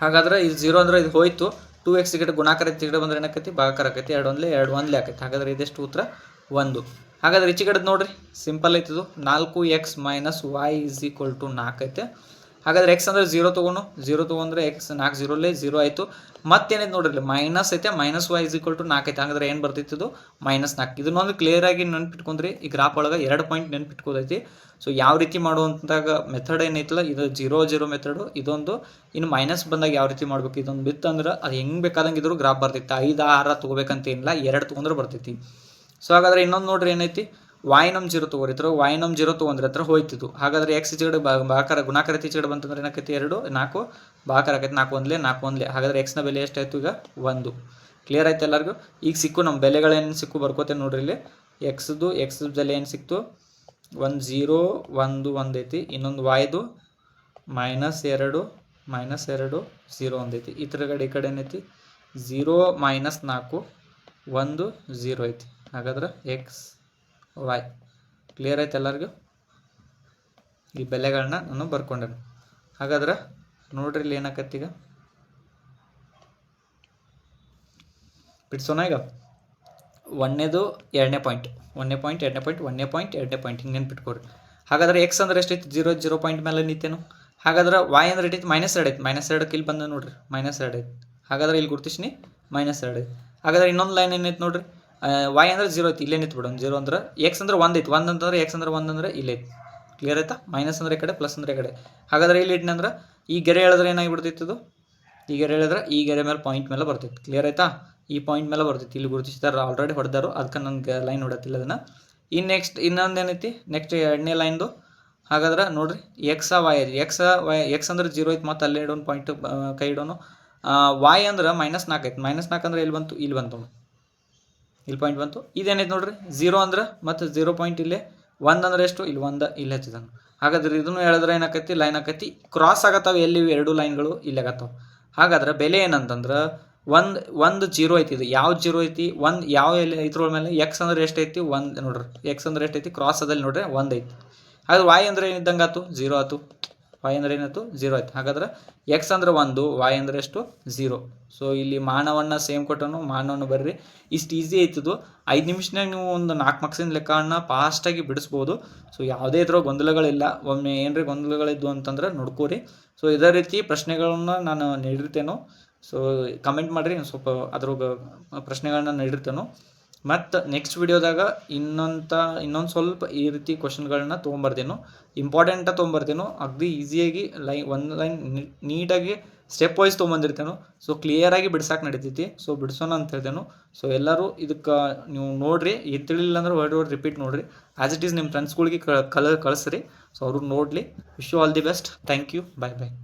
ಹಾಗಾದ್ರೆ ಇದು 0 ಅಂದ್ರೆ ಇದು ಹೋಯ್ತು. 2x ಈ ಕಡೆ ಗುಣಾಕಾರ ಐತಿ, ಈ ಕಡೆ ಬಂದ್ರೆ ಏನಾಕೈತಿ ಭಾಗಾಕಾರ ಆಕೈತಿ, 2 1 ಆಕೈತಿ. ಹಾಗಾದ್ರೆ ಇದೆಷ್ಟು ಉತ್ತರ 1. ಹಾಗಾದ್ರೆ ಈಚೆ ಕಡೆ ನೋಡ್ರಿ ಸಿಂಪಲ್ ಐತಿದು 4x - y is equal to 4 ಐತೆ. ಹಾಗಾದ್ರೆ ಎಕ್ಸ್ ಅಂದ್ರೆ 0 ತೊಗೊಂಡ್ರೆ ಎಕ್ಸ್ 4 0 0 ಆಯಿತು. ಮತ್ತೇನೈತೆ ನೋಡ್ರಿ ಇಲ್ಲಿ ಮೈನಸ್ ಐತೆ, -y ಇಸ್ ಈಕ್ವಲ್ ಟು 4 ಐತೆ. ಹಾಗಾದ್ರೆ ಏನು ಬರ್ತೈತಿದು -4. ಇದನ್ನೊಂದು ಕ್ಲಿಯರಾಗಿ ನೆನ್ಪಿಟ್ಕೊಂಡ್ರಿ. ಈ ಗ್ರಾಫ್ ಒಳಗೆ 2 ಪಾಯಿಂಟ್ ನೆನ್ಪಿಟ್ಕೋದೈತಿ. ಸೊ ಯಾವ ರೀತಿ ಮಾಡುವಂತಾಗ ಮೆಥಡ್ ಏನೈತಲ್ಲ, ಇದು 0 0 ಮೆಥಡು ಇದೊಂದು. ಇನ್ನು ಮೈನಸ್ ಬಂದಾಗ ಯಾವ ರೀತಿ ಮಾಡ್ಬೇಕು, ಇದೊಂದು ಬಿತ್ತಂದ್ರೆ ಅದು ಹೆಂಗೆ ಬೇಕಾದಂಗೆ ಇದ್ರು ಗ್ರಾಫ್ ಬರ್ತೈತಿ. 5 6 ತೊಗೋಬೇಕಂತ ಏನಿಲ್ಲ, 2 ತೊಗೊಂಡ್ರೆ ಬರ್ತೈತಿ. ಸೊ ಹಾಗಾದ್ರೆ ಇನ್ನೊಂದು ನೋಡ್ರಿ ಏನೈತಿ y ನಮ್ಮ 0 ತೊಗೋರಿದ್ರು, y ನಮ್ಮ 0 ತೊಗೊಂಡ್ರೆ ಹತ್ರ ಹೋಯ್ತಿದ್ದು. ಹಾಗಾದ್ರೆ ಎಕ್ಸ್ ಈಚೆಗಡೆ ಭಾಗಾಕಾರ ಗುಣಾಕಾರ ಈಚೆಗಡೆ ಬಂತಂದ್ರೆ ಏನಾಕೈತಿ 2 4 ಭಾಗಾಕಾರ ಆಕೈತಿ, 4 1 ಹಾಗಾದ್ರೆ ಎಕ್ಸ್ನ ಬೆಲೆ ಎಷ್ಟಾಯ್ತು ಈಗ 1. ಕ್ಲಿಯರ್ ಆಯ್ತು ಎಲ್ಲರಿಗೂ. ಈಗ ಸಿಕ್ಕು ನಮ್ಮ ಬೆಲೆಗಳೇನು ಸಿಕ್ಕು ಬರ್ಕೋತೇನೆ ನೋಡ್ರಿ ಇಲ್ಲಿ. ಎಕ್ಸ್ ಬೆಲೆ ಏನು ಸಿಕ್ತು 1 0 1 1 ಐತಿ. ಇನ್ನೊಂದು ವಾಯ್ದು -2 0 ಒಂದೈತಿ. ಈ ಕಡೆ ಏನೈತಿ 0 -4 1 0 ಐತಿ. ಹಾಗಾದ್ರೆ ಎಕ್ಸ್ ವೈ ಕ್ಲಿಯರ್ ಆಯ್ತು ಎಲ್ಲರಿಗೂ. ಈ ಬೆಲೆಗಳನ್ನ ನಾನು ಬರ್ಕೊಂಡೇನೆ. ಹಾಗಾದ್ರೆ ನೋಡ್ರಿ ಇಲ್ಲಿ ಏನಾಕತ್ತಿ ಈಗ ಬಿಡ್ಸೋಣ. ಈಗ ಒಂದನೇದು 2ನೇ ಪಾಯಿಂಟ್ ಹಿಂಗೆ ನೆನ್ಪಿಟ್ಕೊರಿ. ಹಾಗಾದ್ರೆ ಎಕ್ಸ್ ಅಂದ್ರೆ ಎಷ್ಟೈತಿ 0 0 ಪಾಯಿಂಟ್ ಮೇಲೆ ನಿಂತೇನು. ಹಾಗಾದ್ರೆ ವಾಯ್ ಅಂದ್ರೆ ಎಷ್ಟೈತಿ -2 ಐತಿ. -2ಕ್ಕೆ ಇಲ್ಲಿ ಬಂದ ನೋಡ್ರಿ -2 ಐತಿ. ಹಾಗಾದ್ರೆ ಇಲ್ಲಿ ಗುರ್ತಿಸ್ನಿ -2 ಐತಿ. ಹಾಗಾದ್ರೆ ಇನ್ನೊಂದು ಲೈನ್ ಏನೈತಿ ನೋಡ್ರಿ, y ಅಂದ್ರೆ 0 ಐತಿ, ಇಲ್ಲೇ ನಿಂತ್ಬಿಡೋಣ. 0 ಅಂದ್ರೆ ಎಕ್ಸ್ ಅಂದ್ರೆ 1 ಐತಿ, 1 ಅಂತಂದ್ರೆ ಎಕ್ಸ್ ಅಂದ್ರೆ 1 ಅಂದ್ರೆ ಇಲ್ಲೇ ಐತಿ. ಕ್ಲಿಯರ್ ಆಯ್ತಾ. ಮೈನಸ್ ಅಂದ್ರೆ ಈ ಕಡೆ, ಪ್ಲಸ್ ಅಂದ್ರೆ ಈ ಕಡೆ. ಹಾಗಾದ್ರೆ ಇಲ್ಲಿ ಇಟ್ನಿ ಅಂದ್ರೆ ಈ ಗೆರೆ ಹೇಳಿದ್ರೆ ಏನಾಗಿಬಿಡ್ತೈತಿ ಇದು, ಈ ಗೆರೆ ಹೇಳಿದ್ರೆ ಈ ಗೆರೆ ಮೇಲೆ ಪಾಯಿಂಟ್ ಮೇಲೆ ಬರ್ತೈತಿ. ಕ್ಲಿಯರ್ ಆಯ್ತಾ. ಈ ಪಾಯಿಂಟ್ ಮೇಲೆ ಬರ್ತೈತಿ, ಇಲ್ಲಿ ಗುರುತಿಸಿದಾರ ಆಲ್ರೆಡಿ ಹೊಡೆದಾರು, ಅದಕ್ಕೆ ನನಗೆ ಲೈನ್ ಹೊಡತಿಲ್ಲ ಅದನ್ನು. ಇನ್ನು ನೆಕ್ಸ್ಟ್ ಇನ್ನೊಂದು ಏನೈತಿ, ನೆಕ್ಸ್ಟ್ 2ನೇ ಲೈನ್ದು. ಹಾಗಾದ್ರೆ ನೋಡಿರಿ ಎಕ್ಸ್ ವೈ ಐತಿ, ಎಕ್ಸ್ ಅಂದ್ರೆ 0 ಐತಿ, ಮತ್ತು ಅಲ್ಲೇ ಇಡೋನು ಪಾಯಿಂಟ್ ಕೈ ಇಡೋನು. ವಾಯ್ ಅಂದ್ರೆ -4 ಐತಿ, -4 ಅಂದ್ರೆ ಎಲ್ಲಿ ಬಂತು, ಇಲ್ಲಿ ಬಂತು, ಇಲ್ಲಿ ಪಾಯಿಂಟ್ ಬಂತು. ಇದೇನೈತೆ ನೋಡ್ರಿ 0 ಅಂದ್ರೆ ಮತ್ತು 0 ಪಾಯಿಂಟ್ ಇಲ್ಲೇ, 1 ಅಂದ್ರೆ ಎಷ್ಟು, ಇಲ್ಲಿ 1 ಇಲ್ಲಿ ಹಚ್ಚಿದಾನು. ಹಾಗಾದ್ರೆ ಇದನ್ನು ಹೇಳಿದ್ರೆ ಏನಾಕೈತಿ, ಲೈನ್ ಆಕೈತಿ, ಕ್ರಾಸ್ ಆಗತ್ತಾವ ಎಲ್ಲಿ 2 ಲೈನ್ಗಳು ಇಲ್ಲಿ ಆಗತ್ತಾವ. ಹಾಗಾದ್ರೆ ಬೆಲೆ ಏನಂತಂದ್ರೆ ಒಂದು 0 ಐತಿ, ಇದು ಯಾವ 0 ಐತಿ, ಯಾವ ಎಲ್ಲಿ ಇದ್ರ ಮೇಲೆ ಎಕ್ಸ್ ಅಂದ್ರೆ ಎಷ್ಟು ಐತಿ, 1 ನೋಡ್ರಿ, ಎಕ್ಸ್ ಅಂದ್ರೆ ಎಷ್ಟು ಐತಿ, ಕ್ರಾಸ್ ಅದಲ್ಲಿ ನೋಡ್ರಿ 1 ಐತಿ. ಹಾಗಾದ್ರೆ ವಾಯ್ ಅಂದ್ರೆ ಏನಿದ್ದಂಗೆ ಆಯ್ತು, 0 ಆಯ್ತು. ವಾಯ್ ಅಂದ್ರೆ ಏನಾಯ್ತು, 0 ಆಯ್ತು. ಹಾಗಾದ್ರೆ ಎಕ್ಸ್ ಅಂದ್ರೆ 1, ವಾಯ್ ಅಂದ್ರೆ ಎಷ್ಟು, 0. ಸೊ ಇಲ್ಲಿ ಮಾನವನ್ನ ಸೇಮ್ ಕೊಟ್ಟನು, ಮಾನವನ್ನು ಬರ್ರಿ. ಇಷ್ಟು ಈಸಿ ಐತಿದು, 5 ನಿಮಿಷನಾಗ ನೀವು ಒಂದು 4 ಮಾರ್ಕ್ಸಿನ ಲೆಕ್ಕವನ್ನು ಫಾಸ್ಟಾಗಿ ಬಿಡಿಸ್ಬೋದು. ಸೊ ಯಾವುದೇ ಇದ್ರೋ ಗೊಂದಲಗಳಿಲ್ಲ. ಒಮ್ಮೆ ಏನ್ರಿ ಗೊಂದಲಗಳಿದ್ದು ಅಂತಂದ್ರೆ ನೋಡ್ಕೋರಿ. ಸೊ ಇದೇ ರೀತಿ ಪ್ರಶ್ನೆಗಳನ್ನ ನಾನು ನೀಡಿರ್ತೇನೋ. ಸೊ ಕಮೆಂಟ್ ಮಾಡಿರಿ, ಸ್ವಲ್ಪ ಅದ್ರ ಪ್ರಶ್ನೆಗಳನ್ನ ನೀಡಿರ್ತೇನೋ. ಮತ್ತು ನೆಕ್ಸ್ಟ್ ವಿಡಿಯೋದಾಗ ಇನ್ನೊಂದು ಸ್ವಲ್ಪ ಈ ರೀತಿ ಕ್ವಶನ್ಗಳನ್ನ ತೊಗೊಂಬರ್ತೀನೋ, ಇಂಪಾರ್ಟೆಂಟಾಗಿ ತೊಗೊಂಬರ್ತೀನೋ. ಅಗದಿ ಈಸಿಯಾಗಿ ಒಂದು ಲೈನ್ ನೀಟಾಗಿ ಸ್ಟೆಪ್ ವೈಸ್ ತೊಗೊಂಬಂದಿರ್ತೇನೋ. ಸೊ ಕ್ಲಿಯರಾಗಿ ಬಿಡ್ಸಕ್ಕೆ ನಡೀತೈತಿ. ಸೊ ಬಿಡಿಸೋಣ ಅಂತ ಹೇಳ್ತೇನೆ. ಸೊ ಎಲ್ಲರೂ ಇದಕ್ಕೆ ನೀವು ನೋಡಿರಿ, ಇದು ತಿಳಿಲಿಲ್ಲ ಅಂದ್ರೆ ವರ್ಡ್ ರಿಪೀಟ್ ನೋಡಿರಿ. ಆ್ಯಸ್ ಇಟ್ ಈಸ್ ನಿಮ್ಮ ಫ್ರೆಂಡ್ಸ್ಗಳಿಗೆ ಕಳಿಸ್ರಿ. ಸೊ ಅವ್ರಿಗೆ ನೋಡಲಿ. Wish you all the best. Thank you. Bye bye.